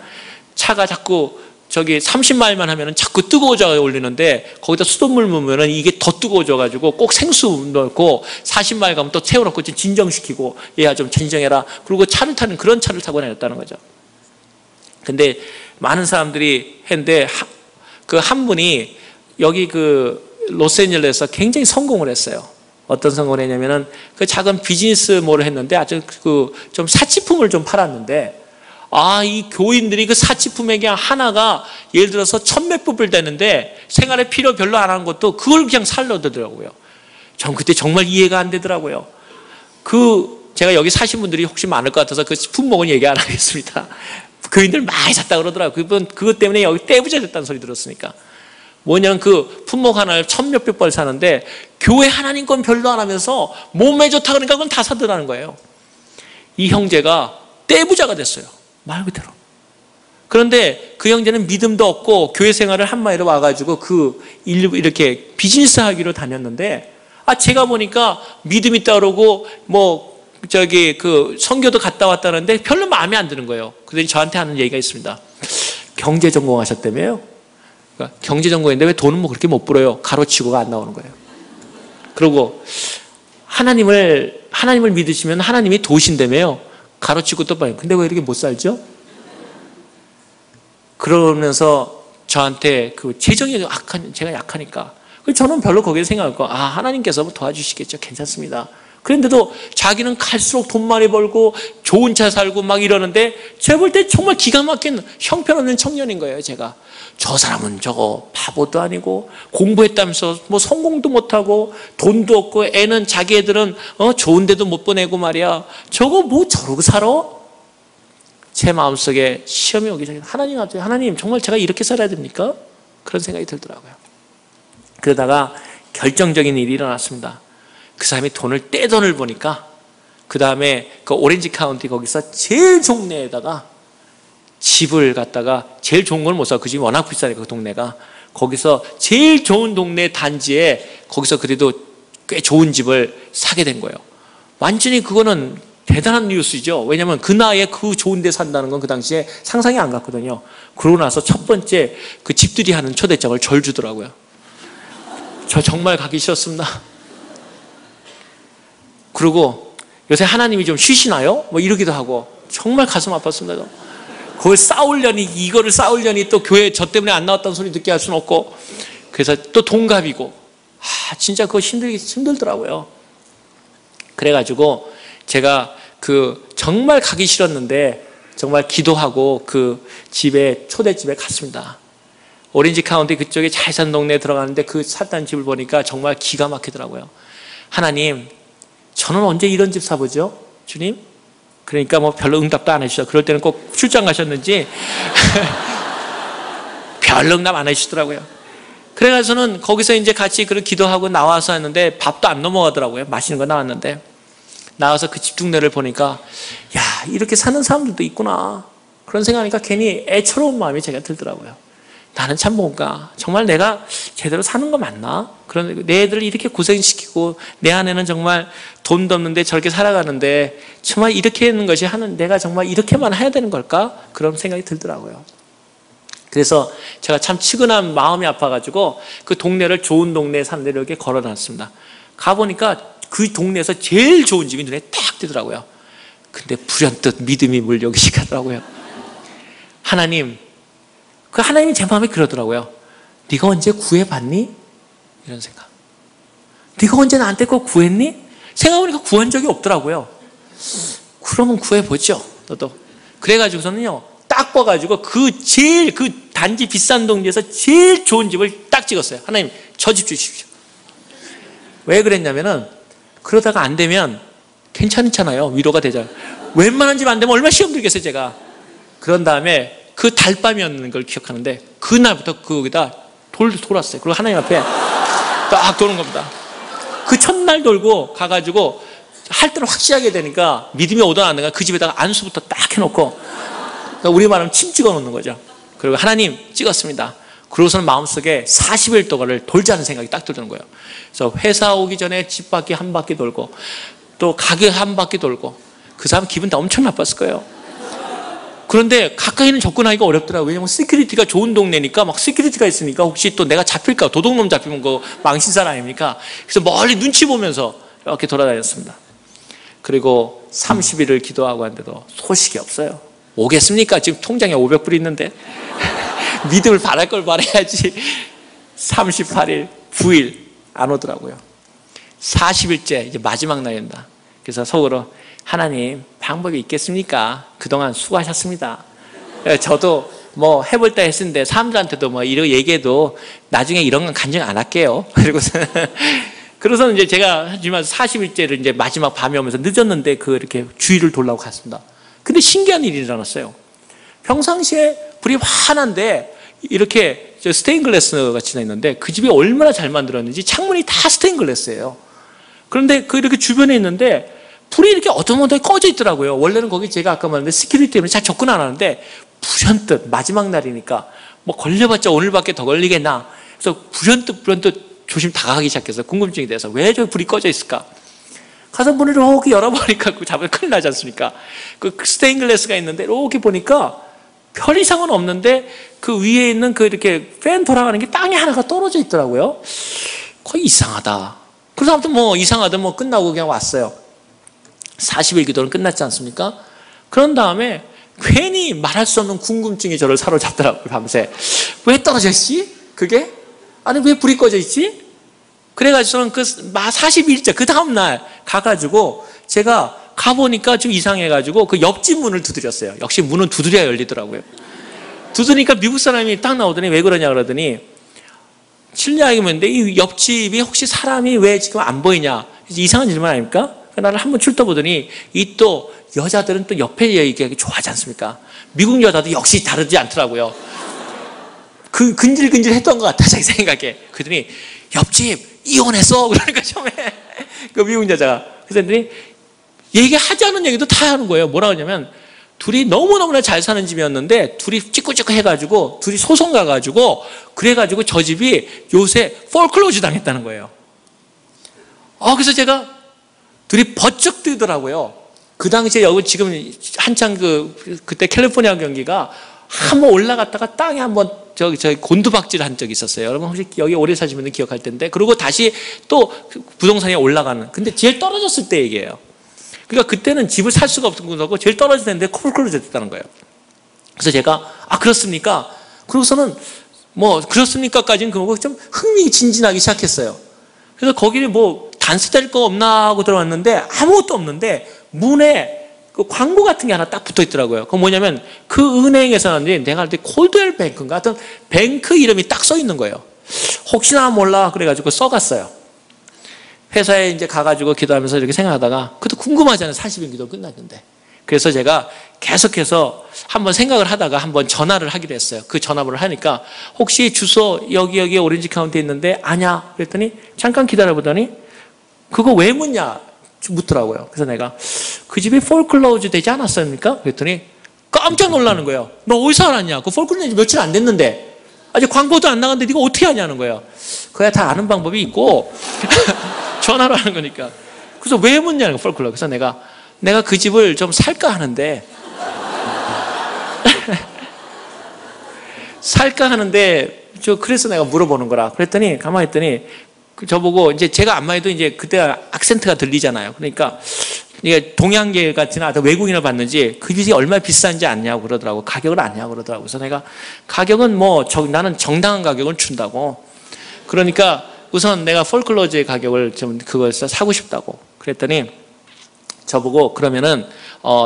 차가 자꾸 저기 30마일만 하면은 자꾸 뜨거워져 올리는데 거기다 수돗물 넣으면은 이게 더 뜨거워져가지고 꼭 생수 넣고 40마일 가면 또 채워놓고 진정시키고, 얘야 좀 진정해라. 그리고 차를 타는 그런 차를 타고 다녔다는 거죠. 근데 많은 사람들이 했는데 그 한 분이 여기 그 로스앤젤레스에서 굉장히 성공을 했어요. 어떤 성공을 했냐면은 그 작은 비즈니스몰을 했는데 아주 그 좀 사치품을 좀 팔았는데 이 교인들이 그 사치품의 그냥 하나가 예를 들어서 1,000몇 불 되는데 생활에 필요 별로 안 하는 것도 그걸 그냥 살려더라고요. 전 그때 정말 이해가 안 되더라고요. 제가 여기 사신 분들이 혹시 많을 것 같아서 그 품목은 얘기 안 하겠습니다. 교인들 많이 샀다 그러더라고요. 그것 때문에 여기 떼부자 됐다는 소리 들었으니까. 뭐냐면 그 품목 하나를 1,000몇백 벌 사는데 교회 하나님 건 별로 안 하면서 몸에 좋다 그러니까 그건 다 사더라는 거예요. 이 형제가 떼부자가 됐어요. 말 그대로. 그런데 그 형제는 믿음도 없고 교회 생활을 한마디로 와가지고 이렇게 비즈니스 하기로 다녔는데 제가 보니까 믿음 있다 그러고 선교도 갔다 왔다는데 별로 마음에 안 드는 거예요. 그랬더니 저한테 하는 얘기가 있습니다. 경제 전공하셨다며요? 그러니까 경제 전공인데 왜 돈은 그렇게 못 벌어요? 가로치고가 안 나오는 거예요. 그리고 하나님을 믿으시면 하나님이 도우신다며요? 가로치고 또 봐요. 근데 왜 이렇게 못 살죠? 그러면서 저한테 재정이 제가 약하니까. 저는 별로 거기에 생각하고, 하나님께서 도와주시겠죠. 괜찮습니다. 그런데도 자기는 갈수록 돈 많이 벌고 좋은 차 살고 막 이러는데 제가 볼 때 정말 기가 막힌 형편없는 청년인 거예요. 제가 저 사람은 저거 바보도 아니고 공부했다면서 성공도 못하고 돈도 없고 애는 자기 애들은 좋은 데도 못 보내고 말이야. 저거 저러고 살아? 제 마음속에 시험이 오기 전에 하나님 정말 제가 이렇게 살아야 됩니까? 그런 생각이 들더라고요. 그러다가 결정적인 일이 일어났습니다. 그 사람이 떼돈을 보니까 그 다음에 그 오렌지 카운티 거기서 제일 동네에다가 집을 갖다가 제일 좋은 걸 못 사. 그 집이 워낙 비싸니까 그 동네가. 거기서 제일 좋은 동네 단지에 거기서 그래도 꽤 좋은 집을 사게 된 거예요. 완전히 그거는 대단한 뉴스죠. 왜냐하면 그 나이에 그 좋은 데 산다는 건 그 당시에 상상이 안 갔거든요. 그러고 나서 첫 번째 그 집들이 하는 초대장을 절 주더라고요. 저 정말 가기 싫었습니다. 그리고 요새 하나님이 좀 쉬시나요? 이러기도 하고 정말 가슴 아팠습니다. 그걸 이거를 싸우려니 또 교회 저 때문에 안 나왔다는 소리 듣게 할 수는 없고 그래서 또 동갑이고 진짜 그거 힘들더라고요. 그래가지고 제가 정말 가기 싫었는데 정말 기도하고 그 초대집에 갔습니다. 오렌지 카운티 그쪽에 잘 사는 동네에 들어가는데 그 샀다는 집을 보니까 정말 기가 막히더라고요. 하나님, 저는 언제 이런 집 사보죠? 주님? 그러니까 별로 응답도 안 해주셔. 그럴 때는 꼭 출장 가셨는지 별로 응답 안 해주시더라고요. 그래가지고는 거기서 이제 같이 기도하고 나와서 했는데 밥도 안 넘어가더라고요. 맛있는 거 나왔는데 나와서 그 집중내를 보니까 이렇게 사는 사람들도 있구나 그런 생각하니까 괜히 애처로운 마음이 제가 들더라고요. 나는 참 정말 내가 제대로 사는 거 맞나? 내 애들을 이렇게 고생시키고 내 아내는 정말 돈도 없는데 저렇게 살아가는데 정말 이렇게 하는 것이 내가 정말 이렇게만 해야 되는 걸까? 그런 생각이 들더라고요. 그래서 제가 참 측은한 마음이 아파가지고 그 동네를 좋은 동네에 사는 데를 이렇게 걸어놨습니다. 가보니까 그 동네에서 제일 좋은 집이 눈에 딱 띄더라고요. 근데 불현듯 믿음이 물려오기 시작하더라고요. 하나님이 제 마음에 그러더라고요. 네가 언제 구해봤니? 이런 생각. 네가 언제 나한테 그거 구했니? 생각해보니까 구한 적이 없더라고요. 그러면 구해보죠. 너도. 그래가지고서는요. 딱 봐가지고 그 단지 비싼 동네에서 제일 좋은 집을 딱 찍었어요. 하나님 저 집 주십시오. 왜 그랬냐면은 그러다가 안 되면 괜찮잖아요. 위로가 되잖아요. 웬만한 집 안 되면 얼마나 시험 들겠어요 제가. 그런 다음에 그 달밤이었는 걸 기억하는데 그날부터 거기다 돌았어요. 그리고 하나님 앞에 딱 도는 겁니다. 그 첫날 돌고 가가지고 할 때는 확실하게 되니까 믿음이 오든 안 오든 그 집에다가 안수부터 딱 해놓고 그러니까 우리 말하면 침 찍어 놓는 거죠. 그리고 하나님 찍었습니다. 그러고서는 마음속에 40일 동안을 돌자는 생각이 딱 들는 거예요. 그래서 회사 오기 전에 집 밖에 한 바퀴 돌고 또 가게 한 바퀴 돌고 그 사람 기분 다 엄청 나빴을 거예요. 그런데 가까이는 접근하기가 어렵더라고요. 왜냐면 시큐리티가 좋은 동네니까 막 시큐리티가 있으니까 혹시 또 내가 잡힐까 도둑놈 잡히면 그 망신살 아닙니까? 그래서 멀리 눈치 보면서 이렇게 돌아다녔습니다. 그리고 30일을 기도하고 한데도 소식이 없어요. 오겠습니까? 지금 통장에 500불 있는데. 믿음을 바랄 걸 바라야지. 38일, 9일 안 오더라고요. 40일째 이제 마지막 날입니다. 그래서 속으로 하나님 방법이 있겠습니까? 그동안 수고하셨습니다. 저도 뭐 해볼 때 했는데 사람들한테도 뭐 이런 얘기해도 나중에 이런 건 간증 안 할게요. 그래서 이제 제가 하지만 40일째를 이제 마지막 밤이 오면서 늦었는데 이렇게 주위를 돌라고 갔습니다. 근데 신기한 일이 일어났어요. 평상시에 불이 환한데 이렇게 스테인글라스 같이 있는데 그 집이 얼마나 잘 만들었는지 창문이 다 스테인글라스예요. 그런데 이렇게 주변에 있는데 불이 이렇게 어두컴어두컴 꺼져 있더라고요. 원래는 거기 제가 아까 말했는데 시큐리티 때문에 잘 접근 안 하는데 불현듯 마지막 날이니까 뭐 걸려봤자 오늘밖에 더 걸리겠나. 그래서 불현듯 조심 다가가기 시작해서 궁금증이 돼서 왜 저 불이 꺼져 있을까? 가서 문을 이렇게 열어보니까 잡으면 큰일 나지 않습니까? 그 스테인글라스가 있는데 이렇게 보니까 별 이상은 없는데 그 위에 있는 이렇게 팬 돌아가는 게 땅에 하나가 떨어져 있더라고요. 거의 이상하다. 그래서 아무튼 뭐 이상하든 뭐 끝나고 그냥 왔어요. 40일 기도는 끝났지 않습니까? 그런 다음에 괜히 말할 수 없는 궁금증이 저를 사로잡더라고요. 밤새. 왜 떨어져 있지? 그게? 아니 왜 불이 꺼져 있지? 그래가지고 저는 40일째 그 다음날 가가지고 제가 가보니까 좀 이상해가지고 그 옆집 문을 두드렸어요. 역시 문은 두드려야 열리더라고요. 두드리니까 미국 사람이 딱 나오더니 왜 그러냐 그러더니 실례하게 묻는데 이 옆집이 혹시 사람이 왜 지금 안 보이냐? 이상한 질문 아닙니까? 나를 한번 출떠보더니 이 또 여자들은 또 옆에 얘기하기 좋아하지 않습니까? 미국 여자도 역시 다르지 않더라고요. 근질근질 했던 것 같아 자기 생각에. 그러더니 옆집 이혼했어. 그러니까 처음에 그 미국 여자가 그랬더니 얘기하지 않은 얘기도 다 하는 거예요. 뭐라고 하냐면 둘이 너무너무나 잘 사는 집이었는데 둘이 찌꾸찌꾸 해가지고 둘이 소송 가가지고 그래가지고 저 집이 요새 폴클로즈 당했다는 거예요. 그래서 제가 둘이 버쩍 뜨더라고요. 그 당시에 여기 지금 한창 그때 캘리포니아 경기가 한번 올라갔다가 땅에 한번 저기 곤두박질 한 적이 있었어요. 여러분 혹시 여기 오래 사신 분들 기억할 텐데. 그리고 다시 또 부동산이 올라가는. 근데 제일 떨어졌을 때 얘기예요. 그러니까 그때는 집을 살 수가 없던 거고 제일 떨어질 텐데 폴클로즈 됐다는 거예요. 그래서 제가 그렇습니까? 그러고서는 뭐 그렇습니까까지는 그거고 좀 흥미진진하기 시작했어요. 그래서 거기를 뭐 단수될 거 없나 하고 들어왔는데 아무것도 없는데 문에 그 광고 같은 게 하나 딱 붙어 있더라고요. 그건 뭐냐면 그 은행에서는 내가 알 때 콜드웰 뱅크인가 하여튼 뱅크 이름이 딱 써 있는 거예요. 혹시나 몰라 그래가지고 써갔어요. 회사에 이제 가가지고 기도하면서 이렇게 생각하다가 그것도 궁금하잖아요. 40일 기도 끝났는데. 그래서 제가 계속해서 한번 생각을 하다가 한번 전화를 하기로 했어요. 그 전화번호를 하니까 혹시 주소 여기 오렌지 카운티에 있는데 아냐? 그랬더니 잠깐 기다려보더니 그거 왜 묻냐? 묻더라고요. 그래서 내가 그 집이 폴클로즈 되지 않았습니까? 그랬더니 깜짝 놀라는 거예요. 너 어디서 알았냐? 그 폴클로즈 며칠 안 됐는데 아직 광고도 안 나갔는데 네가 어떻게 하냐는 거예요. 그야 다 아는 방법이 있고 전화로 하는 거니까. 그래서 왜 묻냐는 거예요. 폴클로즈. 그래서 내가 그 집을 좀 살까 하는데 그래서 내가 물어보는 거라. 그랬더니 가만히 있더니 저보고 이제 제가 안마 해도 이제 그때 악센트가 들리잖아요. 그러니까 이게 동양계 같은 외국인을 봤는지 그 집이 얼마나 비싼지 아냐고 그러더라고. 가격을 아냐고 그러더라고. 그래서 내가 가격은 나는 정당한 가격을 준다고. 그러니까 우선 내가 폴클로즈의 가격을 좀 그걸 사고 싶다고. 그랬더니 저보고 그러면은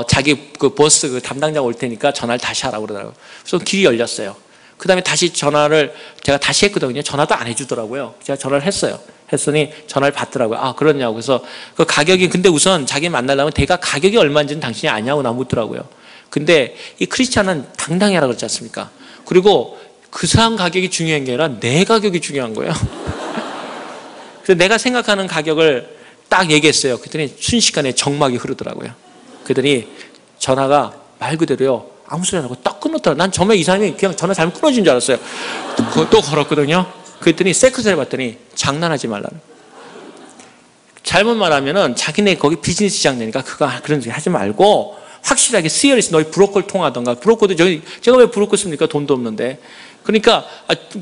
자기 그 보스 그 담당자 올 테니까 전화를 다시 하라고 그러더라고요. 그래서 길이 열렸어요. 그 다음에 다시 전화를 제가 다시 했거든요. 전화도 안 해주더라고요. 제가 전화를 했어요. 했더니 전화를 받더라고요. 그러냐고. 그래서 그 가격이 근데 우선 자기 만나려면 대가 가격이 얼마인지는 당신이 아냐고 나 묻더라고요. 근데 이 크리스찬은 당당해라 그러지 않습니까? 그리고 그 사람 가격이 중요한 게 아니라 내 가격이 중요한 거예요. 그래서 내가 생각하는 가격을 딱 얘기했어요. 그랬더니 순식간에 정막이 흐르더라고요. 그랬더니 전화가 말 그대로요. 아무 소리 안 하고 딱 끊었더라. 난 처음에 이 사람이 그냥 전화 잘못 끊어진 줄 알았어요. 또 걸었거든요. 그랬더니 세크레터리 봤더니 장난하지 말라는. 잘못 말하면은 자기네 거기 비즈니스장 되니까 그런 소리 하지 말고 확실하게 시어리스 너희 브로커를 통하던가. 브로커도 제가 왜 브로커 씁니까? 돈도 없는데. 그러니까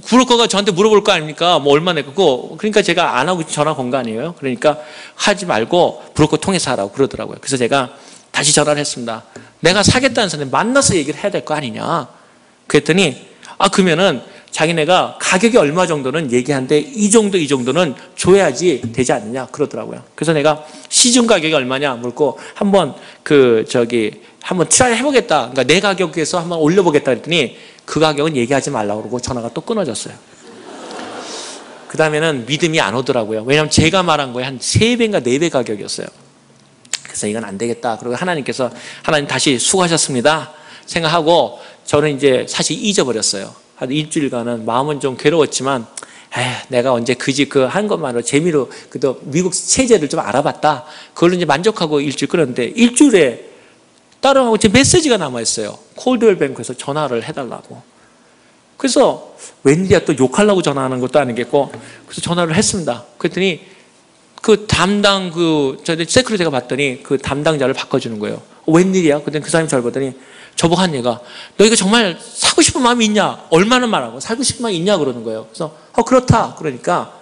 브로커가 저한테 물어볼 거 아닙니까? 뭐 얼마 냈고. 그러니까 제가 안 하고 전화 건 거 아니에요. 그러니까 하지 말고 브로커 통해서 하라고 그러더라고요. 그래서 제가 다시 전화를 했습니다. 내가 사겠다는 사람이 만나서 얘기를 해야 될 거 아니냐. 그랬더니 그러면은 자기네가 가격이 얼마 정도는 얘기하는데 이 정도는 줘야지 되지 않느냐 그러더라고요. 그래서 내가 시중 가격이 얼마냐 물고 한번 한번 트라이 해보겠다. 그러니까 내 가격에서 한번 올려보겠다 그랬더니 그 가격은 얘기하지 말라고 그러고 전화가 또 끊어졌어요. 그 다음에는 믿음이 안 오더라고요. 왜냐하면 제가 말한 거에 한 3배인가 4배 가격이었어요. 그래서 이건 안 되겠다. 그리고 하나님 다시 수고하셨습니다 생각하고 저는 이제 사실 잊어버렸어요. 한 일주일간은 마음은 좀 괴로웠지만 내가 언제 그 집 한 것만으로 재미로 그래도 미국 체제를 좀 알아봤다. 그걸로 이제 만족하고 일주일 끊었는데 일주일에 따로하고 제 메시지가 남아있어요. 콜드웰 뱅크에서 전화를 해달라고. 그래서 웬일이야 또 욕하려고 전화하는 것도 아니겠고 그래서 전화를 했습니다. 그랬더니 그 담당 저희 세크리티가 봤더니 그 담당자를 바꿔주는 거예요. 웬일이야? 그랬더니 그 사람이 저를 보더니 저보고 한 얘가 너 이거 정말 사고 싶은 마음이 있냐? 얼마나 말하고 살고 싶은 마음이 있냐? 그러는 거예요. 그래서 그렇다. 그러니까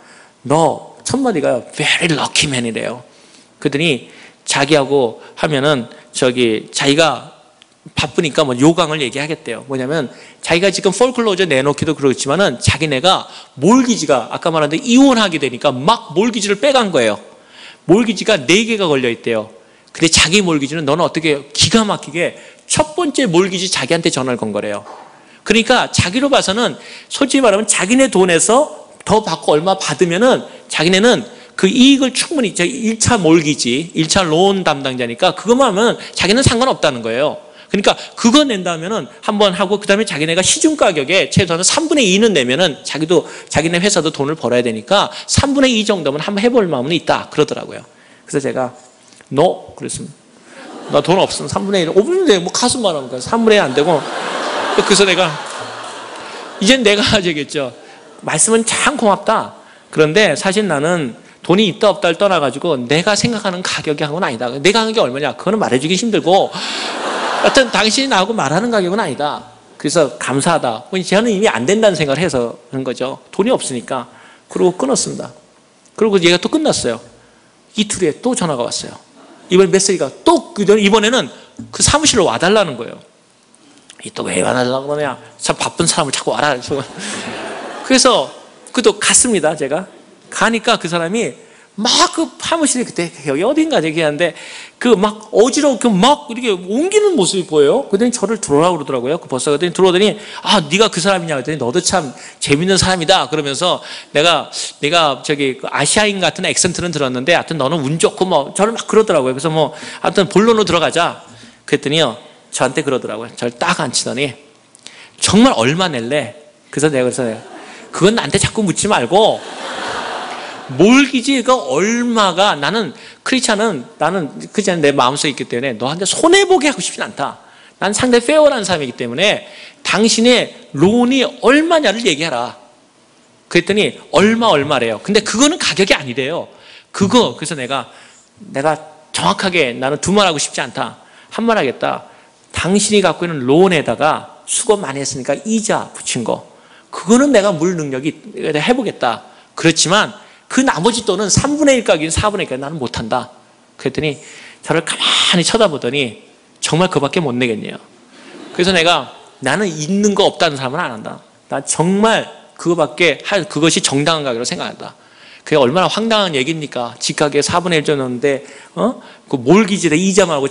너 첫마디가 very lucky man이래요. 그랬더니 자기하고 하면은 자기가 바쁘니까 뭐 요강을 얘기하겠대요. 뭐냐면 자기가 지금 폴클로저 내놓기도 그렇지만은 자기네가 몰기지가 아까 말한 대로 이혼하게 되니까 막 몰기지를 빼간 거예요. 몰기지가 4개가 걸려 있대요. 근데 자기 몰기지는 너는 어떻게 기가 막히게 첫 번째 몰기지 자기한테 전화를 건 거래요. 그러니까 자기로 봐서는 솔직히 말하면 자기네 돈에서 더 받고 얼마 받으면은 자기네는 그 이익을 충분히 1차 몰기지, 1차 론 담당자니까 그것만 하면 자기는 상관없다는 거예요. 그러니까 그거 낸다면은 한번 하고 그다음에 자기네가 시중 가격에 최소한 3분의 2는 내면은 자기네 회사도 돈을 벌어야 되니까 3분의 2 정도면 한번 해볼 마음은 있다 그러더라고요. 그래서 제가 그랬습니다. 나 돈 없으면 3분의 1, 5분의 1, 뭐 가슴 말하는 거야. 3분의 1 안 되고. 그래서 이젠 내가 저겠죠. 말씀은 참 고맙다. 그런데 사실 나는 돈이 있다 없다를 떠나가지고 내가 생각하는 가격이 한 건 아니다. 내 가격이 얼마냐? 그거는 말해주기 힘들고 하여튼 당신이 나하고 말하는 가격은 아니다. 그래서 감사하다. 저는 이미 안 된다는 생각을 해서 그런 거죠. 돈이 없으니까. 그러고 끊었습니다. 그리고 얘가 또 끝났어요. 이틀 후에 또 전화가 왔어요. 이번에 메시지가 이번에는 그 사무실로 와달라는 거예요. 또 왜 와달라고 그러냐? 참 바쁜 사람을 자꾸 와라. 그래서 또 갔습니다. 제가 가니까 그 사람이 막 그 사무실에 그때 여기 어딘가 얘기하는데 막 어지럽게 막 이렇게 옮기는 모습이 보여요. 그랬더니 저를 들어오라고 그러더라고요. 그 버스가 들어오더니 네가 그 사람이냐 그랬더니 너도 참 재밌는 사람이다 그러면서 내가 아시아인 같은 액센트는 들었는데 하여튼 너는 운 좋고 저를 막 그러더라고요. 그래서 하여튼 본론으로 들어가자 그랬더니요 저한테 그러더라고요. 저를 딱 앉히더니 정말 얼마 낼래? 그래서 내가 그건 나한테 자꾸 묻지 말고 몰기지가 얼마가 나는 크리스찬은 내 마음속에 있기 때문에 너한테 손해보게 하고 싶진 않다. 난 상당히 페어라는 사람이기 때문에 당신의 론이 얼마냐를 얘기해라. 그랬더니 얼마래요. 근데 그거는 가격이 아니래요. 그래서 내가 정확하게 나는 두 말 하고 싶지 않다. 한 말 하겠다. 당신이 갖고 있는 론에다가 수고 많이 했으니까 이자 붙인 거. 그거는 내가 물 능력이 해보겠다. 그렇지만 그 나머지 돈은 3분의 1 가격인 4분의 1 가격 나는 못한다. 그랬더니 저를 가만히 쳐다보더니 정말 그밖에 못 내겠네요. 그래서 나는 있는 거 없다는 사람은 안 한다. 난 정말 그것이 정당한 가격으로 생각한다. 그게 얼마나 황당한 얘기입니까? 집가격에 4분의 1 줬는데 그 몰기지에 이자만 하고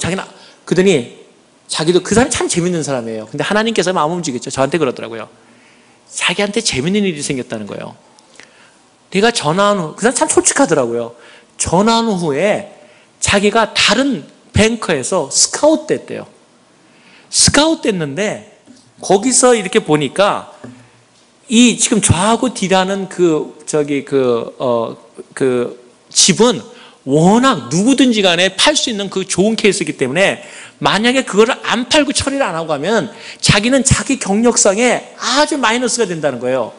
그러더니 자기도 그 사람이 참 재밌는 사람이에요. 근데 하나님께서 마음 움직였죠. 저한테 그러더라고요. 자기한테 재밌는 일이 생겼다는 거예요. 내가 전화한 후, 그 사람 참 솔직하더라고요. 전화한 후에 자기가 다른 뱅커에서 스카웃 됐대요. 스카웃 됐는데 거기서 이렇게 보니까 지금 저하고 딜하는 집은 워낙 누구든지 간에 팔 수 있는 그 좋은 케이스이기 때문에 만약에 그거를 안 팔고 처리를 안 하고 하면 자기는 자기 경력상에 아주 마이너스가 된다는 거예요.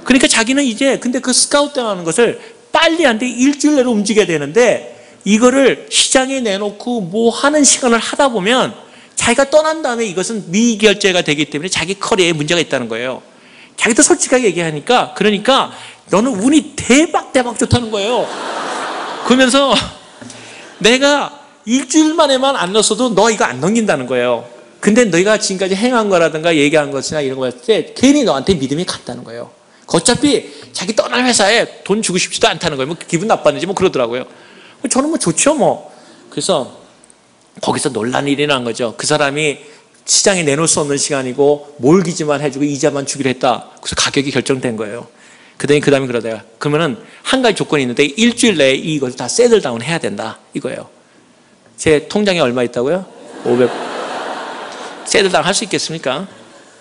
그러니까 자기는 근데 그 스카웃 당하는 것을 빨리 한 데 일주일 내로 움직여야 되는데 이거를 시장에 내놓고 하는 시간을 하다 보면 자기가 떠난 다음에 이것은 미결제가 되기 때문에 자기 커리어에 문제가 있다는 거예요. 자기도 솔직하게 얘기하니까 그러니까 너는 운이 대박 좋다는 거예요. 그러면서 내가 일주일 만에만 안 넣었어도 너 이거 안 넘긴다는 거예요. 근데 너희가 지금까지 행한 거라든가 얘기한 것이나 이런 거 했을 때 괜히 너한테 믿음이 갔다는 거예요. 어차피 자기 떠날 회사에 돈 주고 싶지도 않다는 거예요. 뭐 기분 나빴는지 뭐 그러더라고요. 저는 뭐 좋죠 뭐. 그래서 거기서 놀란 일이 난 거죠. 그 사람이 시장에 내놓을 수 없는 시간이고 몰기지만 해주고 이자만 주기로 했다. 그래서 가격이 결정된 거예요. 그 다음에 그러다가 그러면은 한 가지 조건이 있는데 일주일 내에 이것을 다 세틀다운 해야 된다 이거예요. 제 통장에 얼마 있다고요? 500. 세틀다운 할 수 있겠습니까?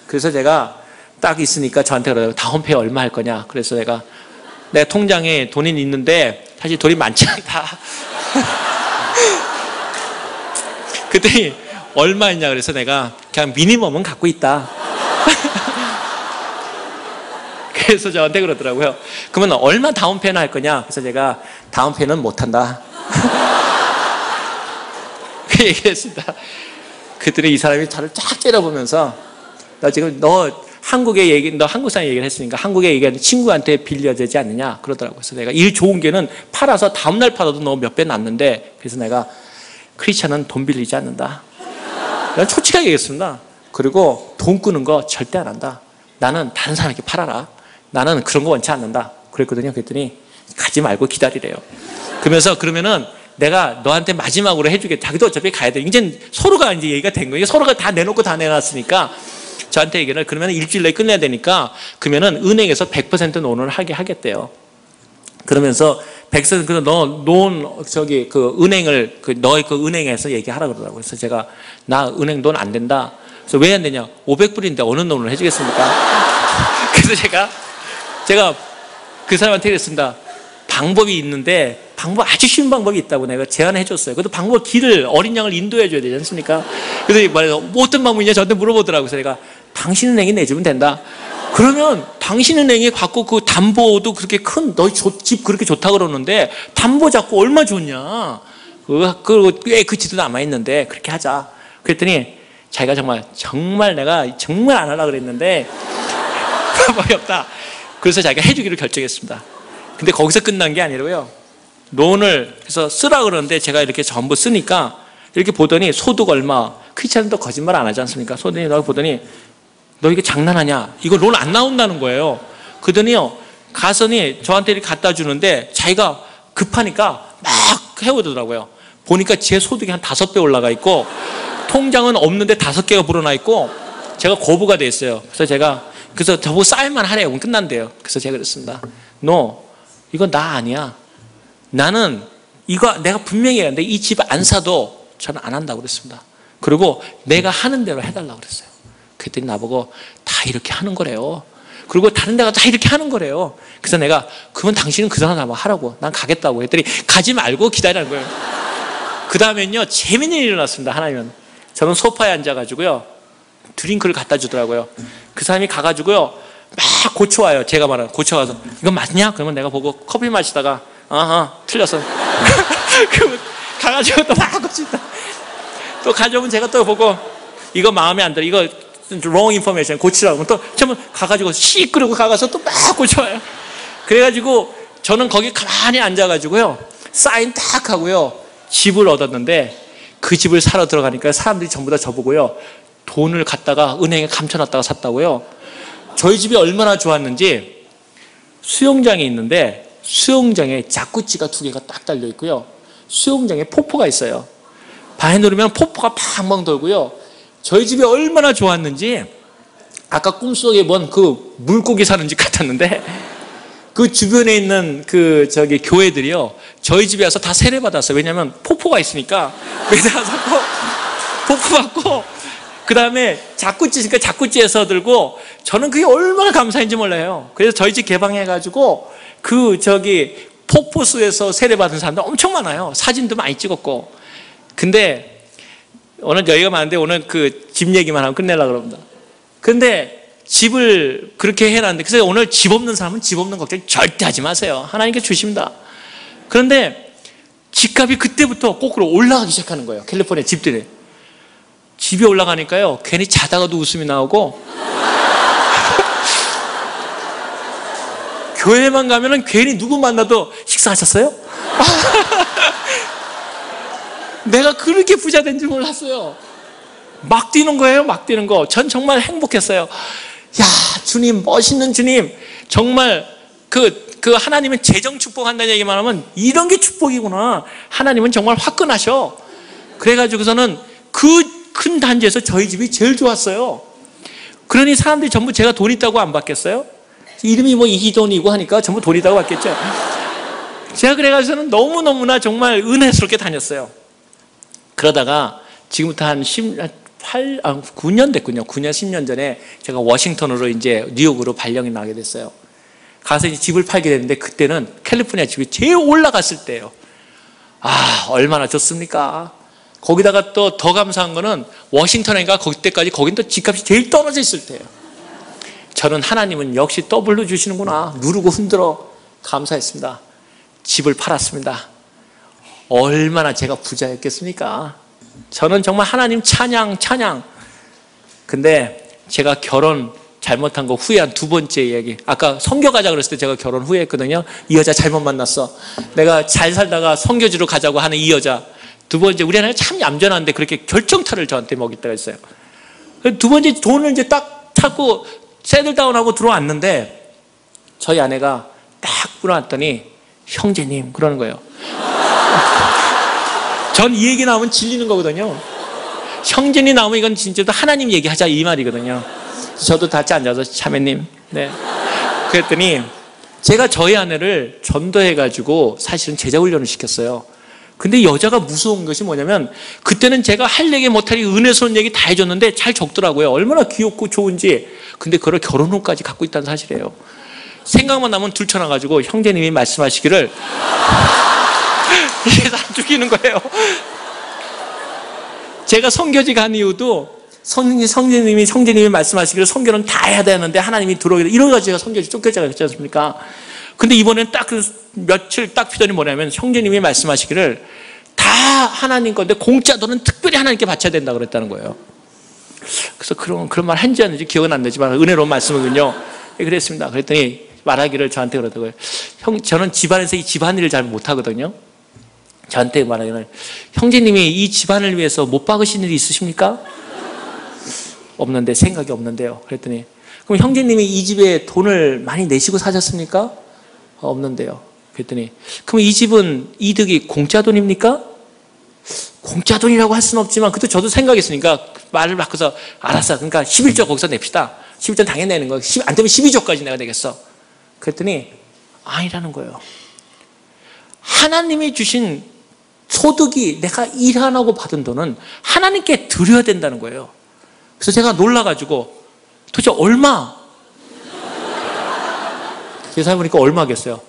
그래서 제가 딱 있으니까 저한테 그러더라고요. 다음 회에 얼마 할 거냐? 그래서 내가 통장에 돈이 있는데 사실 돈이 많지 않다. 그랬더니 얼마 있냐 그래서 내가 그냥 미니멈은 갖고 있다. 그래서 저한테 그러더라고요. 그러면 얼마 다운 페이는 할 거냐? 그래서 제가 다운 페이는 못 한다. 그 얘기했습니다. 그랬더니 이 사람이 저를 쫙 째려보면서 너 지금 너 한국 사람 얘기를 했으니까 한국에 얘기하는 친구한테 빌려야 되지 않느냐 그러더라고요. 그래서 내가 이 좋은 게는 팔아서 다음날 팔아도 너 몇 배 남는데 그래서 내가 크리스찬은 돈 빌리지 않는다. 난 솔직하게 얘기했습니다. 그리고 돈 끄는 거 절대 안 한다. 나는 다른 사람에게 팔아라. 나는 그런 거 원치 않는다. 그랬거든요. 그랬더니 가지 말고 기다리래요. 그러면은 내가 너한테 마지막으로 해주겠다. 자기도 어차피 가야 돼. 이제 서로가 이제 얘기가 된 거예요. 서로가 다 내놓고 다 내놨으니까 저한테 얘기를 그러면 일주일 내에 끝내야 되니까 그러면은 은행에서 100% 논을 하게 하겠대요. 그러면서 100% 은행을 너의 그 은행에서 얘기하라 그러더라고요. 그래서 제가 나 은행 돈 안 된다. 그래서 왜 안 되냐? 500불인데 어느 논을 해주겠습니까? 그래서 제가 그 사람한테 그랬습니다. 방법이 있는데 아주 쉬운 방법이 있다고 내가 제안해 줬어요. 그래도 길을 어린 양을 인도해 줘야 되지 않습니까? 그래서 말해서 뭐 어떤 방법이냐 저한테 물어보더라고요. 그래서 내가 당신 은행이 내주면 된다. 그러면 당신 은행이 갖고 그 담보도 그렇게 큰 너 집 그렇게 좋다 그러는데 담보 잡고 얼마 좋냐? 꽤 그 지도 남아 있는데 그렇게 하자. 그랬더니 자기가 정말 내가 정말 안 하려고 그랬는데 방법이 없다. 그래서 자기가 해주기로 결정했습니다. 근데 거기서 끝난 게 아니라고요. 론을 해서 쓰라 그러는데 제가 이렇게 전부 쓰니까 이렇게 보더니 소득 얼마. 크리스찬도 거짓말 안 하지 않습니까? 소득이 보더니 너 이게 장난하냐? 이거 론 안 나온다는 거예요. 그러더니요 가서니 저한테 이렇게 갖다 주는데 자기가 급하니까 막 해오더라고요. 보니까 제 소득이 한 5배 올라가 있고 통장은 없는데 5개가 불어나 있고 제가 거부가 돼 있어요. 그래서 저보고 사인만 하래요. 그럼 끝난대요. 그래서 제가 그랬습니다. 이거 나 아니야. 나는 이거 내가 분명히 얘기하는데 이 집 안 사도 저는 안 한다고 그랬습니다. 그리고 내가 하는 대로 해달라고 그랬어요. 그랬더니 나보고 다 이렇게 하는 거래요. 그리고 다른 데가 다 이렇게 하는 거래요. 그래서 내가 그러면 당신은 그 사람 하라고. 난 가겠다고 했더니 가지 말고 기다리라는 거예요. 그 다음엔요 재밌는 일이 일어났습니다. 하나님은 저는 소파에 앉아가지고요 드링크를 갖다 주더라고요. 그 사람이 가가지고요 막 고쳐와요. 제가 말하는 고쳐와서 이거 맞냐? 그러면 내가 보고 커피 마시다가 틀렸어. 그러면 가가지고 또 막 고친다. 또 가져오면 제가 또 보고 이거 마음에 안 들어. 이거 wrong information 고치라고. 또 처음 가가지고 시끄러고 가가서 또 막 고쳐와요. 그래가지고 저는 거기 가만히 앉아가지고요 사인 딱 하고요 집을 얻었는데 그 집을 사러 들어가니까 사람들이 전부 다 저보고요 돈을 갖다가 은행에 감춰놨다가 샀다고요. 저희 집이 얼마나 좋았는지 수영장이 있는데 수영장에 자쿠지가 2개가 딱 달려 있고요. 수영장에 폭포가 있어요. 바에 누르면 폭포가 팡팡 돌고요. 저희 집이 얼마나 좋았는지 아까 꿈속에 본 그 물고기 사는 집 같았는데 그 주변에 있는 교회들이요 저희 집에 와서 다 세례받았어요. 왜냐하면 폭포가 있으니까 매달 와서 폭포 받고 그 다음에 자쿠지니까 자쿠지에서 들고 저는 그게 얼마나 감사한지 몰라요. 그래서 저희 집 개방해가지고 폭포수에서 세례받은 사람들 엄청 많아요. 사진도 많이 찍었고. 근데 오늘 여기가 많은데 오늘 그 집 얘기만 하면 끝내려고 그럽니다. 근데 집을 그렇게 해놨는데 그래서 오늘 집 없는 사람은 집 없는 걱정 절대 하지 마세요. 하나님께 주십니다. 그런데 집값이 그때부터 거꾸로 올라가기 시작하는 거예요. 캘리포니아 집들이. 집이 올라가니까요 괜히 자다가도 웃음이 나오고 교회만 가면은 괜히 누구 만나도 식사하셨어요? 내가 그렇게 부자 된 줄 몰랐어요. 막 뛰는 거예요, 막 뛰는 거. 전 정말 행복했어요. 야, 주님, 멋있는 주님. 정말 그 하나님은 재정 축복한다는 얘기만 하면 이런 게 축복이구나. 하나님은 정말 화끈하셔. 그래가지고서는 그 큰 단지에서 저희 집이 제일 좋았어요. 그러니 사람들이 전부 제가 돈 있다고 안 받겠어요? 이름이 뭐 이기돈이고 하니까 전부 돈 있다고 받겠죠. 제가 그래가지고는 너무너무나 정말 은혜스럽게 다녔어요. 그러다가 지금부터 한 9년 됐군요. 9년, 10년 전에 제가 워싱턴으로 이제 뉴욕으로 발령이 나게 됐어요. 가서 이제 집을 팔게 됐는데 그때는 캘리포니아 집이 제일 올라갔을 때예요. 아, 얼마나 좋습니까? 거기다가 또 더 감사한 거는 워싱턴인가 그때까지 거긴 또 집값이 제일 떨어져 있을 때예요. 저는 하나님은 역시 더블로 주시는구나. 누르고 흔들어 감사했습니다. 집을 팔았습니다. 얼마나 제가 부자였겠습니까? 저는 정말 하나님 찬양. 근데 제가 결혼 잘못한 거 후회한 두 번째 이야기. 아까 선교 가자 그랬을 때 제가 결혼 후회했거든요. 이 여자 잘못 만났어. 내가 잘 살다가 선교지로 가자고 하는 이 여자. 두 번째, 우리 아내가 참 얌전한데 그렇게 결정타를 저한테 먹일 때가 있어요. 두 번째 돈을 이제 딱 찾고 세들다운하고 들어왔는데 저희 아내가 딱 불어왔더니 형제님 그러는 거예요. 전 이 얘기 나오면 질리는 거거든요. 형제님 나오면 이건 진짜 하나님 얘기하자 이 말이거든요. 저도 같이 앉아서 자매님. 네. 그랬더니 제가 저희 아내를 전도해가지고 사실은 제자훈련을 시켰어요. 근데 여자가 무서운 것이 뭐냐면 그때는 제가 할 얘기 못할 은혜스러운 얘기 다 해줬는데 잘 적더라고요. 얼마나 귀엽고 좋은지. 근데 그걸 결혼 후까지 갖고 있다는 사실이에요. 생각만 나면 들쳐나가지고 형제님이 말씀하시기를 이게 다 죽이는 거예요. 제가 선교지 간 이유도 성제님이 말씀하시기를 선교는 다 해야 되는데 하나님이 들어오게 이래가지고 제가 선교지 쫓겨자가 있지 않습니까? 근데 이번엔 딱 그 며칠 딱 피더니 뭐냐면 형제님이 말씀하시기를 다 하나님 건데 공짜 돈은 특별히 하나님께 바쳐야 된다 그랬다는 거예요. 그래서 그런 말 한지 않는지 기억은 안 나지만 은혜로운 말씀이군요. 그랬습니다. 그랬더니 말하기를 저한테 그러더라고요. 저는 집안에서 이 집안일을 잘 못하거든요. 저한테 말하기를 형제님이 이 집안을 위해서 못 박으신 일이 있으십니까? 없는데 생각이 없는데요. 그랬더니 그럼 형제님이 이 집에 돈을 많이 내시고 사셨습니까? 없는데요. 그랬더니 그럼 이 집은 이득이 공짜 돈입니까? 공짜 돈이라고 할 수는 없지만 그때 저도 생각했으니까 말을 바꿔서 알았어. 그러니까 11조 거기서 냅시다. 11조 당연히 내는 거. 안 되면 12조까지 내가 내겠어. 그랬더니 아니라는 거예요. 하나님이 주신 소득이 내가 일 안 하고 받은 돈은 하나님께 드려야 된다는 거예요. 그래서 제가 놀라가지고 도대체 얼마? 계산해보니까 얼마겠어요?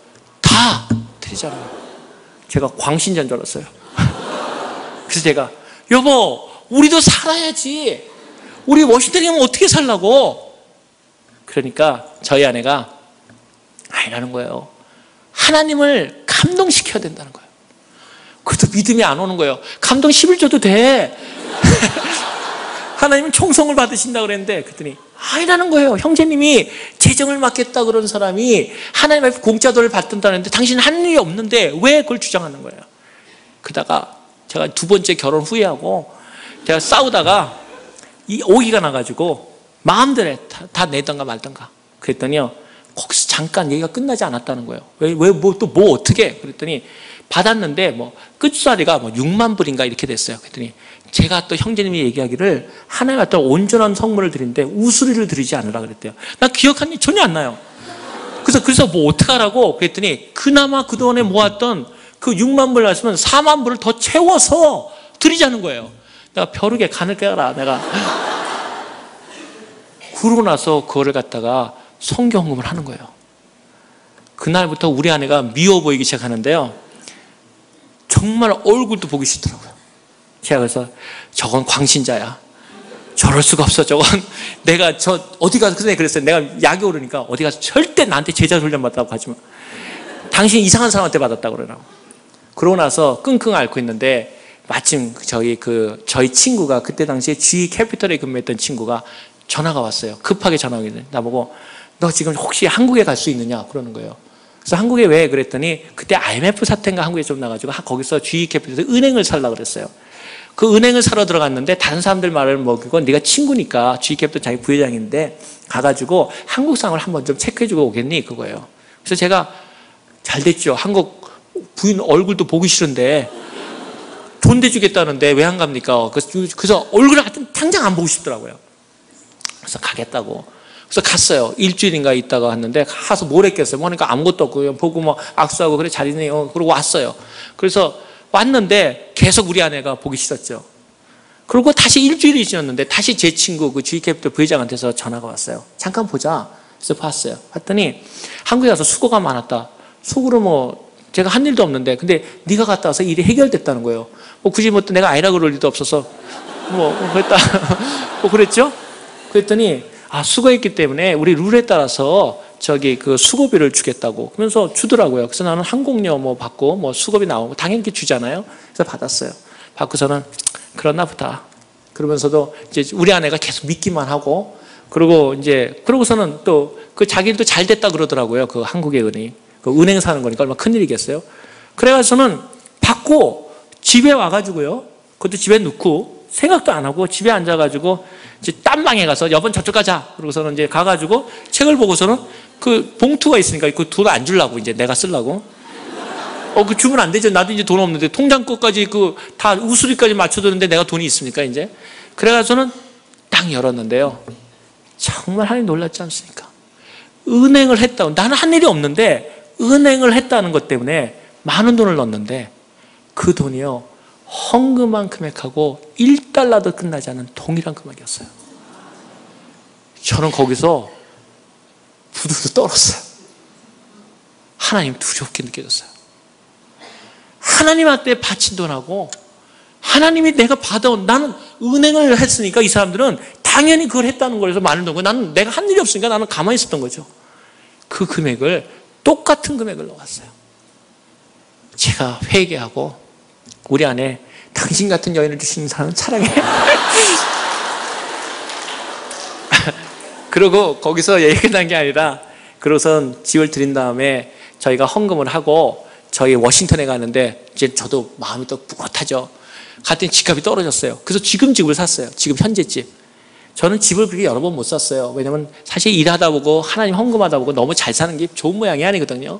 다 드리잖아요. 제가 광신자인 줄 알았어요. 그래서 제가 여보 우리도 살아야지. 우리 워싱턴에 가면 어떻게 살라고? 그러니까 저희 아내가 아니라는 거예요. 하나님을 감동시켜야 된다는 거예요. 그래도 믿음이 안 오는 거예요. 감동 11조도 돼. 하나님은 총성을 받으신다고 그랬는데 그랬더니 아니라는 거예요. 형제님이 재정을 맡겠다 그런 사람이 하나님 앞에 공짜 돈을 받든다는데 당신은 하는 일이 없는데 왜 그걸 주장하는 거예요? 그러다가 제가 두 번째 결혼 후회하고 제가 싸우다가 이 오기가 나가지고 마음대로 다 내던가 말던가 그랬더니요 거기서 잠깐 얘기가 끝나지 않았다는 거예요. 뭐 어떻게? 그랬더니 받았는데 뭐 끝자리가 뭐 6만 불인가 이렇게 됐어요. 그랬더니 제가 또 형제님이 얘기하기를 하나님 앞에 온전한 성물을 드리는데 우수리를 드리지 않으라 그랬대요. 나 기억한 일 전혀 안 나요. 그래서 뭐 어떡하라고 그랬더니 그나마 그동안에 모았던 그 6만 불 말씀은 4만 불을 더 채워서 드리자는 거예요. 내가 벼룩에 간을 깨라 내가. 그러고 나서 그거를 갖다가 성경금을 하는 거예요. 그날부터 우리 아내가 미워 보이기 시작하는데요. 정말 얼굴도 보기 싫더라고요. 제가 그래서 저건 광신자야. 저럴 수가 없어. 저건 내가 어디 가서 그전에 그랬어요. 내가 약이 오르니까 어디 가서 절대 나한테 제자 훈련 받다고 하지 마. 당신 이상한 사람한테 받았다고 그러라고. 그러고 나서 끙끙 앓고 있는데 마침 저희 친구가 그때 당시에 G 캐피털에 근무했던 친구가 전화가 왔어요. 급하게 전화 오길래 나보고 너 지금 혹시 한국에 갈 수 있느냐 그러는 거예요. 그래서 한국에 왜 그랬더니 그때 IMF 사태인가 한국에 좀 나가지고 거기서 GE캐피탈에서 은행을 살려고 그랬어요. 그 은행을 사러 들어갔는데 다른 사람들 말을 먹이고 네가 친구니까 GE캐피탈 자기 부회장인데 가가지고 한국 상황을 한번 좀 체크해주고 오겠니? 그거예요. 그래서 제가 잘 됐죠. 한국 부인 얼굴도 보기 싫은데 돈 대주겠다는데 왜 안 갑니까? 그래서 얼굴을 하여튼 당장 안 보고 싶더라고요. 그래서 가겠다고. 그래서 갔어요. 일주일인가 있다가 갔는데 가서 뭘 했겠어요. 뭐니까 아무것도 없고 보고 뭐 악수하고 그래 잘 있네요. 그러고 왔어요. 그래서 왔는데 계속 우리 아내가 보기 싫었죠. 그리고 다시 일주일이 지났는데 다시 제 친구 그 GE캐피탈 부회장한테서 전화가 왔어요. 잠깐 보자. 그래서 봤어요. 봤더니 한국에 가서 수고가 많았다. 속으로 뭐 제가 한 일도 없는데 근데 네가 갔다 와서 일이 해결됐다는 거예요. 뭐 굳이 뭐 또 내가 아니라 그럴 일도 없어서 뭐 그랬다. 뭐 그랬죠. 그랬더니 수고했기 때문에 우리 룰에 따라서 그 수고비를 주겠다고 그러면서 주더라고요. 그래서 나는 항공료 뭐 받고 뭐 수고비 나오고 당연히 주잖아요. 그래서 받았어요. 받고서는 그러나 보다. 그러면서도 이제 우리 아내가 계속 믿기만 하고 그러고서는 또 그 자기 일도 잘 됐다 그러더라고요. 그 한국의 은행. 그 은행 사는 거니까 얼마나 큰일이겠어요. 그래가지고는 받고 집에 와가지고요. 그것도 집에 넣고 생각도 안 하고 집에 앉아가지고 이제 딴방에 가서 여보 저쪽 가자. 그러고서는 이제 가가지고 책을 보고서는 그 봉투가 있으니까 그 돈 안 주려고 이제 내가 쓰려고. 그 주면 안 되죠. 나도 이제 돈 없는데 통장 것까지 다 우수리까지 맞춰두는데 내가 돈이 있습니까 이제. 그래가지고는 딱 열었는데요. 정말 하나님 놀랐지 않습니까? 은행을 했다고. 나는 한 일이 없는데 은행을 했다는 것 때문에 많은 돈을 넣었는데 그 돈이요. 헌금한 금액하고 1달러도 끝나지 않은 동일한 금액이었어요. 저는 거기서 부두도 떨었어요. 하나님 두렵게 느껴졌어요. 하나님 앞에 바친 돈하고 하나님이 내가 받아온 나는 은행을 했으니까 이 사람들은 당연히 그걸 했다는 거라서 많은 돈이고 나는 내가 한 일이 없으니까 나는 가만히 있었던 거죠. 그 금액을 똑같은 금액을 넣었어요. 제가 회개하고 우리 아내 당신 같은 여인을 주시는 사람은 사랑해. 그리고 거기서 얘기 끝난 게 아니라 그러고선 집을 드린 다음에 저희가 헌금을 하고 저희 워싱턴에 가는데 이제 저도 마음이 또 뿌듯하죠. 갔더니 집값이 떨어졌어요. 그래서 지금 집을 샀어요. 지금 현재 집. 저는 집을 그렇게 여러 번 못 샀어요. 왜냐면 사실 일하다 보고 하나님 헌금하다 보고 너무 잘 사는 게 좋은 모양이 아니거든요.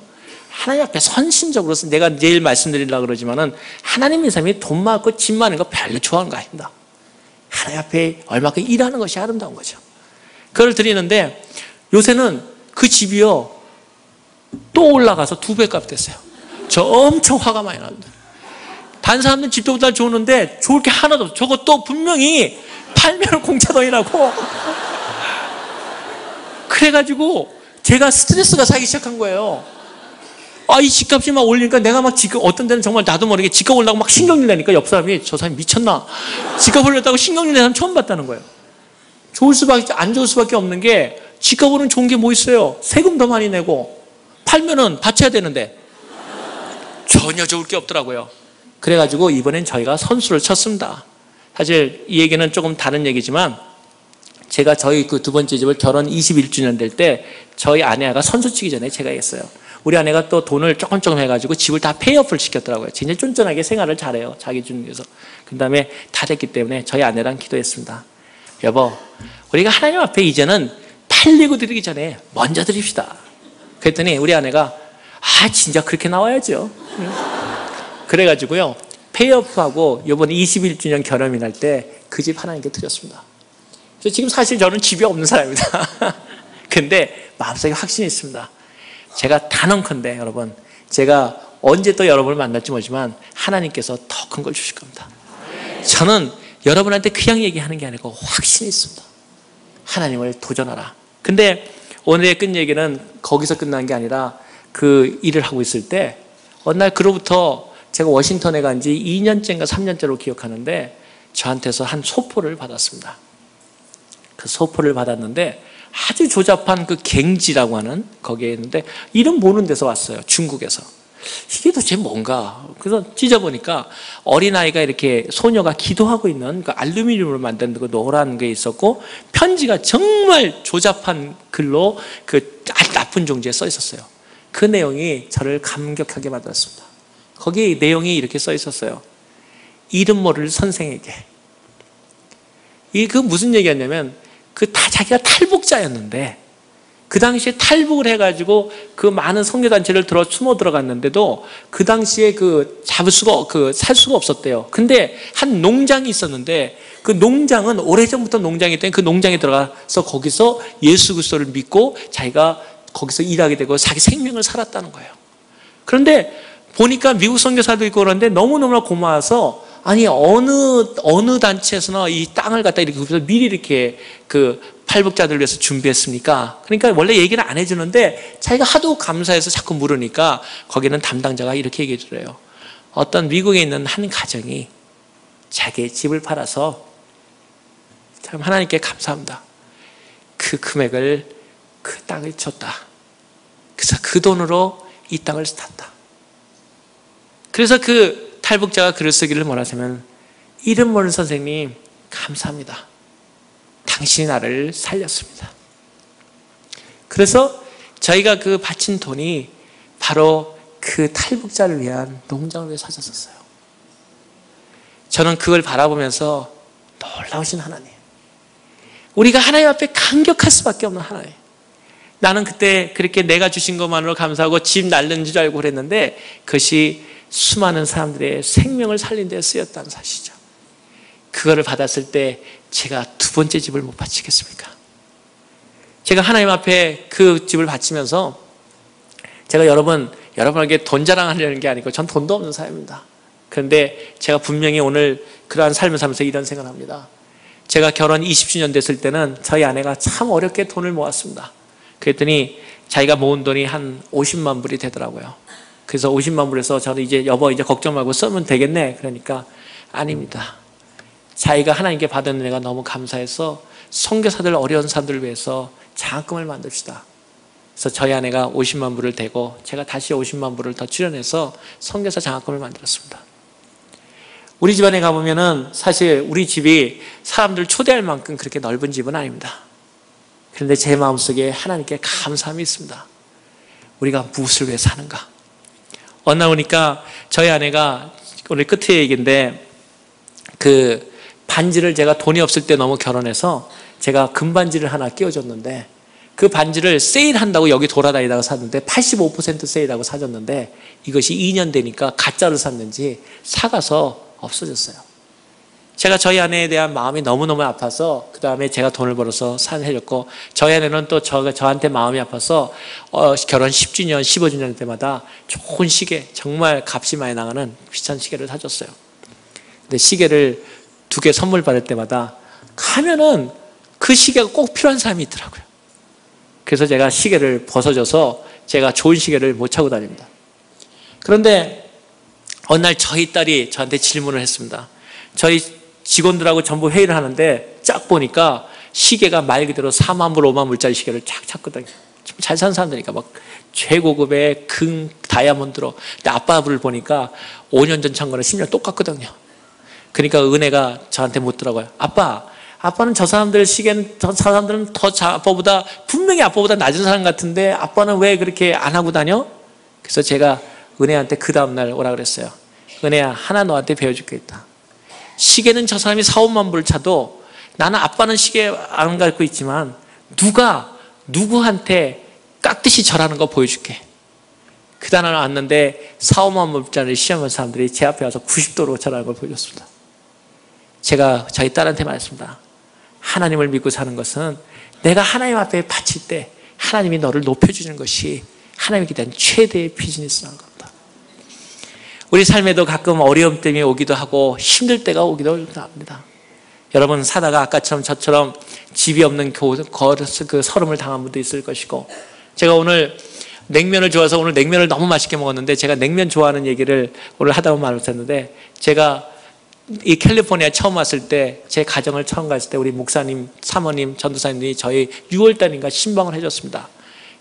하나님 앞에 선심적으로 내가 내일 말씀드리려고 그러지만은 하나님의 삶이 돈 많고 집 많은 거 별로 좋아하는 거 아닙니다. 하나님 앞에 얼마큼 일하는 것이 아름다운 거죠. 그걸 드리는데 요새는 그 집이요 또 올라가서 2배 값 됐어요. 저 엄청 화가 많이 납니다. 다른 사람들은 집보다 좋은데 좋을 게 하나도 없어요. 저것도 분명히 팔면 공짜 돈이라고. 그래가지고 제가 스트레스가 사기 시작한 거예요. 이 집값이 막 올리니까 내가 막 어떤 데는 정말 나도 모르게 집값 올라고 막 신경질 내니까 옆 사람이 저 사람이 미쳤나? 집값 올렸다고 신경질 내는 사람 처음 봤다는 거예요. 안 좋을 수밖에 없는 게 집값 오르는 좋은 게 뭐 있어요? 세금 더 많이 내고 팔면은 받쳐야 되는데 전혀 좋을 게 없더라고요. 그래가지고 이번엔 저희가 선수를 쳤습니다. 사실 이 얘기는 조금 다른 얘기지만 제가 저희 그 두 번째 집을 결혼 21주년 될 때 저희 아내가 선수 치기 전에 제가 했어요. 우리 아내가 또 돈을 조금 해가지고 집을 다 페이오프를 시켰더라고요. 진짜 쫀쫀하게 생활을 잘해요. 자기 중에서. 그 다음에 다 됐기 때문에 저희 아내랑 기도했습니다. 여보, 우리가 하나님 앞에 이제는 팔리고 드리기 전에 먼저 드립시다. 그랬더니 우리 아내가 진짜 그렇게 나와야죠. 그래가지고요. 페이오프하고 이번에 21주년 결혼이 날 때 그 집 하나님께 드렸습니다. 그래서 지금 사실 저는 집이 없는 사람입니다. 근데 마음속에 확신이 있습니다. 제가 단언컨대 여러분, 제가 언제 또 여러분을 만날지 모르지만 하나님께서 더 큰 걸 주실 겁니다. 저는 여러분한테 그냥 얘기하는 게 아니고 확신이 있습니다. 하나님을 도전하라. 근데 오늘의 끝 얘기는 거기서 끝난 게 아니라 그 일을 하고 있을 때 어느 날 그로부터 제가 워싱턴에 간 지 2년째인가 3년째로 기억하는데 저한테서 한 소포를 받았습니다. 그 소포를 받았는데 아주 조잡한 그 갱지라고 하는 거기에 있는데 이름 모르는 데서 왔어요. 중국에서. 이게 도대체 뭔가. 그래서 찢어보니까 어린아이가 이렇게 소녀가 기도하고 있는 그 알루미늄으로 만든 그 노란 게 있었고 편지가 정말 조잡한 글로 그 아주 나쁜 종지에 써 있었어요. 그 내용이 저를 감격하게 만들었습니다. 거기 내용이 이렇게 써 있었어요. 이름 모를 선생에게. 그 무슨 얘기였냐면 자기가 탈북자였는데 그 당시에 탈북을 해가지고 그 많은 선교단체를 숨어 들어갔는데도 그 당시에 살 수가 없었대요. 근데 한 농장이 있었는데 그 농장은 오래전부터 농장이 있더니 그 농장에 들어가서 거기서 예수 그리스도를 믿고 자기가 거기서 일하게 되고 자기 생명을 살았다는 거예요. 그런데 보니까 미국 선교사도 있고 그런데 너무너무나 고마워서 아니 어느 단체에서나 이 땅을 갖다 이렇게 미리 이렇게 탈북자들을 위해서 준비했습니까? 그러니까 원래 얘기는 안 해주는데 자기가 하도 감사해서 자꾸 물으니까 거기는 담당자가 이렇게 얘기해 주래요. 어떤 미국에 있는 한 가정이 자기의 집을 팔아서 참 하나님께 감사합니다. 그 금액을 그 땅을 줬다. 그래서 그 돈으로 이 땅을 샀다. 그래서 그 탈북자가 글을 쓰기를 뭐라 하냐면 이름 모르는 선생님 감사합니다. 당신이 나를 살렸습니다. 그래서 저희가 그 바친 돈이 바로 그 탈북자를 위한 농장을 위해 사셨었어요. 저는 그걸 바라보면서 놀라우신 하나님. 우리가 하나님 앞에 감격할 수밖에 없는 하나님. 나는 그때 그렇게 내가 주신 것만으로 감사하고 집 날린 줄 알고 그랬는데 그것이 수많은 사람들의 생명을 살린 데 쓰였다는 사실이죠. 그거를 받았을 때 제가 두 번째 집을 못 바치겠습니까? 제가 하나님 앞에 그 집을 바치면서 제가 여러분에게 돈 자랑하려는 게 아니고 전 돈도 없는 사람입니다. 그런데 제가 분명히 오늘 그러한 삶을 살면서 이런 생각을 합니다. 제가 결혼 20주년 됐을 때는 저희 아내가 참 어렵게 돈을 모았습니다. 그랬더니 자기가 모은 돈이 한 50만 불이 되더라고요. 그래서 50만 불에서 저는 이제 여보 이제 걱정 말고 쓰면 되겠네. 그러니까 아닙니다. 자기가 하나님께 받은 은혜가 너무 감사해서 선교사들 어려운 사람들을 위해서 장학금을 만듭시다. 그래서 저희 아내가 50만 불을 대고 제가 다시 50만 불을 더 출연해서 선교사 장학금을 만들었습니다. 우리 집안에 가보면은 사실 우리 집이 사람들 초대할 만큼 그렇게 넓은 집은 아닙니다. 그런데 제 마음속에 하나님께 감사함이 있습니다. 우리가 무엇을 위해 사는가? 어느 날 오니까 저희 아내가 오늘 끝의 얘기인데 그 반지를 제가 돈이 없을 때 너무 결혼해서 제가 금반지를 하나 끼워줬는데 그 반지를 세일한다고 여기 돌아다니다가 샀는데 85% 세일하고 사줬는데 이것이 2년 되니까 가짜를 샀는지 사가서 없어졌어요. 제가 저희 아내에 대한 마음이 너무너무 아파서 그 다음에 제가 돈을 벌어서 해줬고 저희 아내는 또 저한테 마음이 아파서 결혼 10주년, 15주년 때마다 좋은 시계, 정말 값이 많이 나가는 비싼 시계를 사줬어요. 근데 시계를 2개 선물 받을 때마다 가면은 그 시계가 꼭 필요한 사람이 있더라고요. 그래서 제가 시계를 벗어줘서 제가 좋은 시계를 못 차고 다닙니다. 그런데 어느 날 저희 딸이 저한테 질문을 했습니다. 저희 직원들하고 전부 회의를 하는데 쫙 보니까 시계가 말 그대로 4만 불, 5만 불짜리 시계를 쫙 찾거든요. 잘 사는 사람들이니까 막 최고급의 금, 다이아몬드로. 근데 아빠 불을 보니까 5년 전 산 거랑 10년 똑같거든요. 그러니까 은혜가 저한테 묻더라고요. 아빠는 저 사람들 시계는 저 사람들은 더 아빠보다 분명히 아빠보다 낮은 사람 같은데 아빠는 왜 그렇게 안 하고 다녀? 그래서 제가 은혜한테 그 다음날 오라 그랬어요. 은혜야, 하나 너한테 배워줄 게 있다. 시계는 저 사람이 4, 5만 불 차도 나는 아빠는 시계 안 갖고 있지만 누구한테 깍듯이 절하는 거 보여줄게. 그 단어를 왔는데 4, 5만 불짜리 시험한 사람들이 제 앞에 와서 90도로 절하는 걸 보여줬습니다. 제가 저희 딸한테 말했습니다. 하나님을 믿고 사는 것은 내가 하나님 앞에 바칠 때 하나님이 너를 높여주는 것이 하나님께 대한 최대의 비즈니스라는 겁니다. 우리 삶에도 가끔 어려움 때문에 오기도 하고 힘들 때가 오기도 합니다. 여러분 사다가 아까처럼 저처럼 집이 없는 그 서름을 당한 분도 있을 것이고, 제가 오늘 냉면을 좋아해서 오늘 냉면을 너무 맛있게 먹었는데 제가 냉면 좋아하는 얘기를 오늘 하다 보면 말 못했는데, 제가 이 캘리포니아 처음 왔을 때 제 가정을 처음 갔을 때 우리 목사님, 사모님, 전도사님이 저희 6월달인가 신방을 해줬습니다.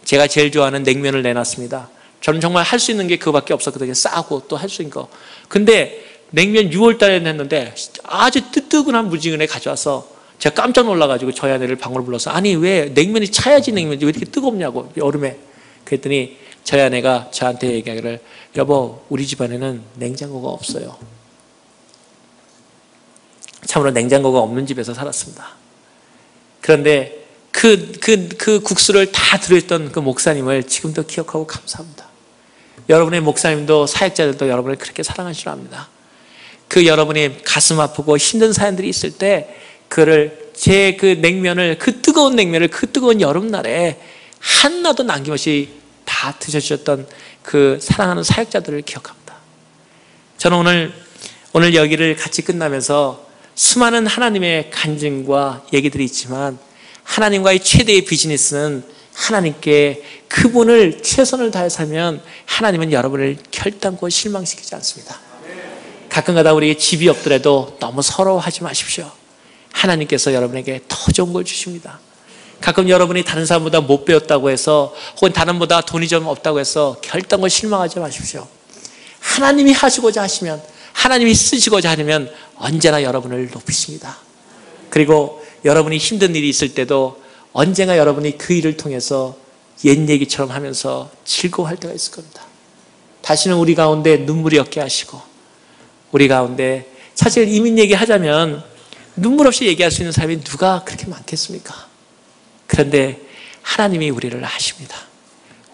제가 제일 좋아하는 냉면을 내놨습니다. 저는 정말 할 수 있는 게 그거밖에 없었거든요. 싸고 또 할 수 있는 거. 근데 냉면 6월달에 냈는데 아주 뜨뜨근한 무지근에 가져와서 제가 깜짝 놀라가지고 저희 아내를 방으로 불러서 아니 왜 냉면이 차야지 냉면이 왜 이렇게 뜨겁냐고 여름에. 그랬더니 저희 아내가 저한테 얘기하기를, 여보, 우리 집안에는 냉장고가 없어요. 참으로 냉장고가 없는 집에서 살았습니다. 그런데 그 국수를 다 들어있던 그 목사님을 지금도 기억하고 감사합니다. 여러분의 목사님도 사역자들도 여러분을 그렇게 사랑하시려 합니다. 그 여러분이 가슴 아프고 힘든 사연들이 있을 때 그를 제 그 냉면을, 그 뜨거운 냉면을 그 뜨거운 여름날에 하나도 남김없이 다 드셔주셨던 그 사랑하는 사역자들을 기억합니다. 저는 오늘 여기를 같이 끝나면서 수많은 하나님의 간증과 얘기들이 있지만 하나님과의 최대의 비즈니스는 하나님께 그분을 최선을 다해 살면 하나님은 여러분을 결단코 실망시키지 않습니다. 가끔가다 우리에게 집이 없더라도 너무 서러워하지 마십시오. 하나님께서 여러분에게 더 좋은 걸 주십니다. 가끔 여러분이 다른 사람보다 못 배웠다고 해서 혹은 다른 분보다 돈이 좀 없다고 해서 결단코 실망하지 마십시오. 하나님이 하시고자 하시면, 하나님이 쓰시고자 하면 언제나 여러분을 높이십니다. 그리고 여러분이 힘든 일이 있을 때도 언젠가 여러분이 그 일을 통해서 옛 얘기처럼 하면서 즐거워할 때가 있을 겁니다. 다시는 우리 가운데 눈물이 없게 하시고, 우리 가운데 사실 이민 얘기하자면 눈물 없이 얘기할 수 있는 사람이 누가 그렇게 많겠습니까? 그런데 하나님이 우리를 아십니다.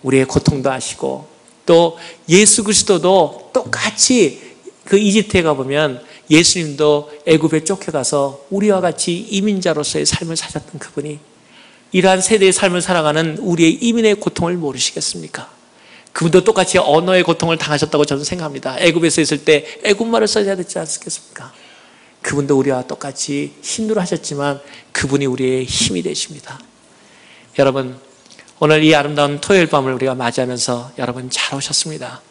우리의 고통도 아시고, 또 예수 그리스도도 똑같이 그 이집트에 가보면 예수님도 애굽에 쫓겨가서 우리와 같이 이민자로서의 삶을 사셨던 그분이 이러한 세대의 삶을 살아가는 우리의 이민의 고통을 모르시겠습니까? 그분도 똑같이 언어의 고통을 당하셨다고 저는 생각합니다. 애굽에서 있을 때 애굽말을 써야 되지 않겠습니까? 그분도 우리와 똑같이 힘들어 하셨지만 그분이 우리의 힘이 되십니다. 여러분, 오늘 이 아름다운 토요일 밤을 우리가 맞이하면서 여러분 잘 오셨습니다.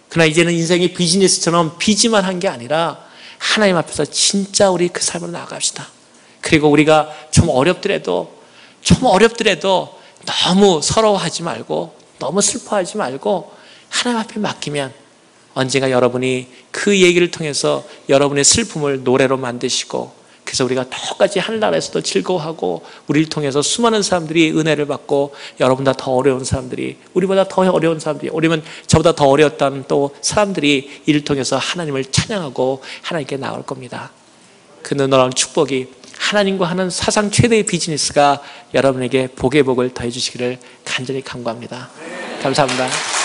그러나 이제는 인생이 비즈니스처럼 비지만 한 게 아니라 하나님 앞에서 진짜 우리 그 삶으로 나아갑시다. 그리고 우리가 좀 어렵더라도 너무 서러워하지 말고, 너무 슬퍼하지 말고 하나님 앞에 맡기면 언젠가 여러분이 그 얘기를 통해서 여러분의 슬픔을 노래로 만드시고, 그래서 우리가 똑같이 하늘나라에서도 즐거워하고 우리를 통해서 수많은 사람들이 은혜를 받고, 여러분보다 더 어려운 사람들이, 우리보다 더 어려운 사람들이, 아니면 저보다 더 어려웠던 또 사람들이 이를 통해서 하나님을 찬양하고 하나님께 나올 겁니다. 그 놀라운 축복이, 하나님과 하는 사상 최대의 비즈니스가 여러분에게 복의 복을 더해 주시기를 간절히 간구합니다. 감사합니다.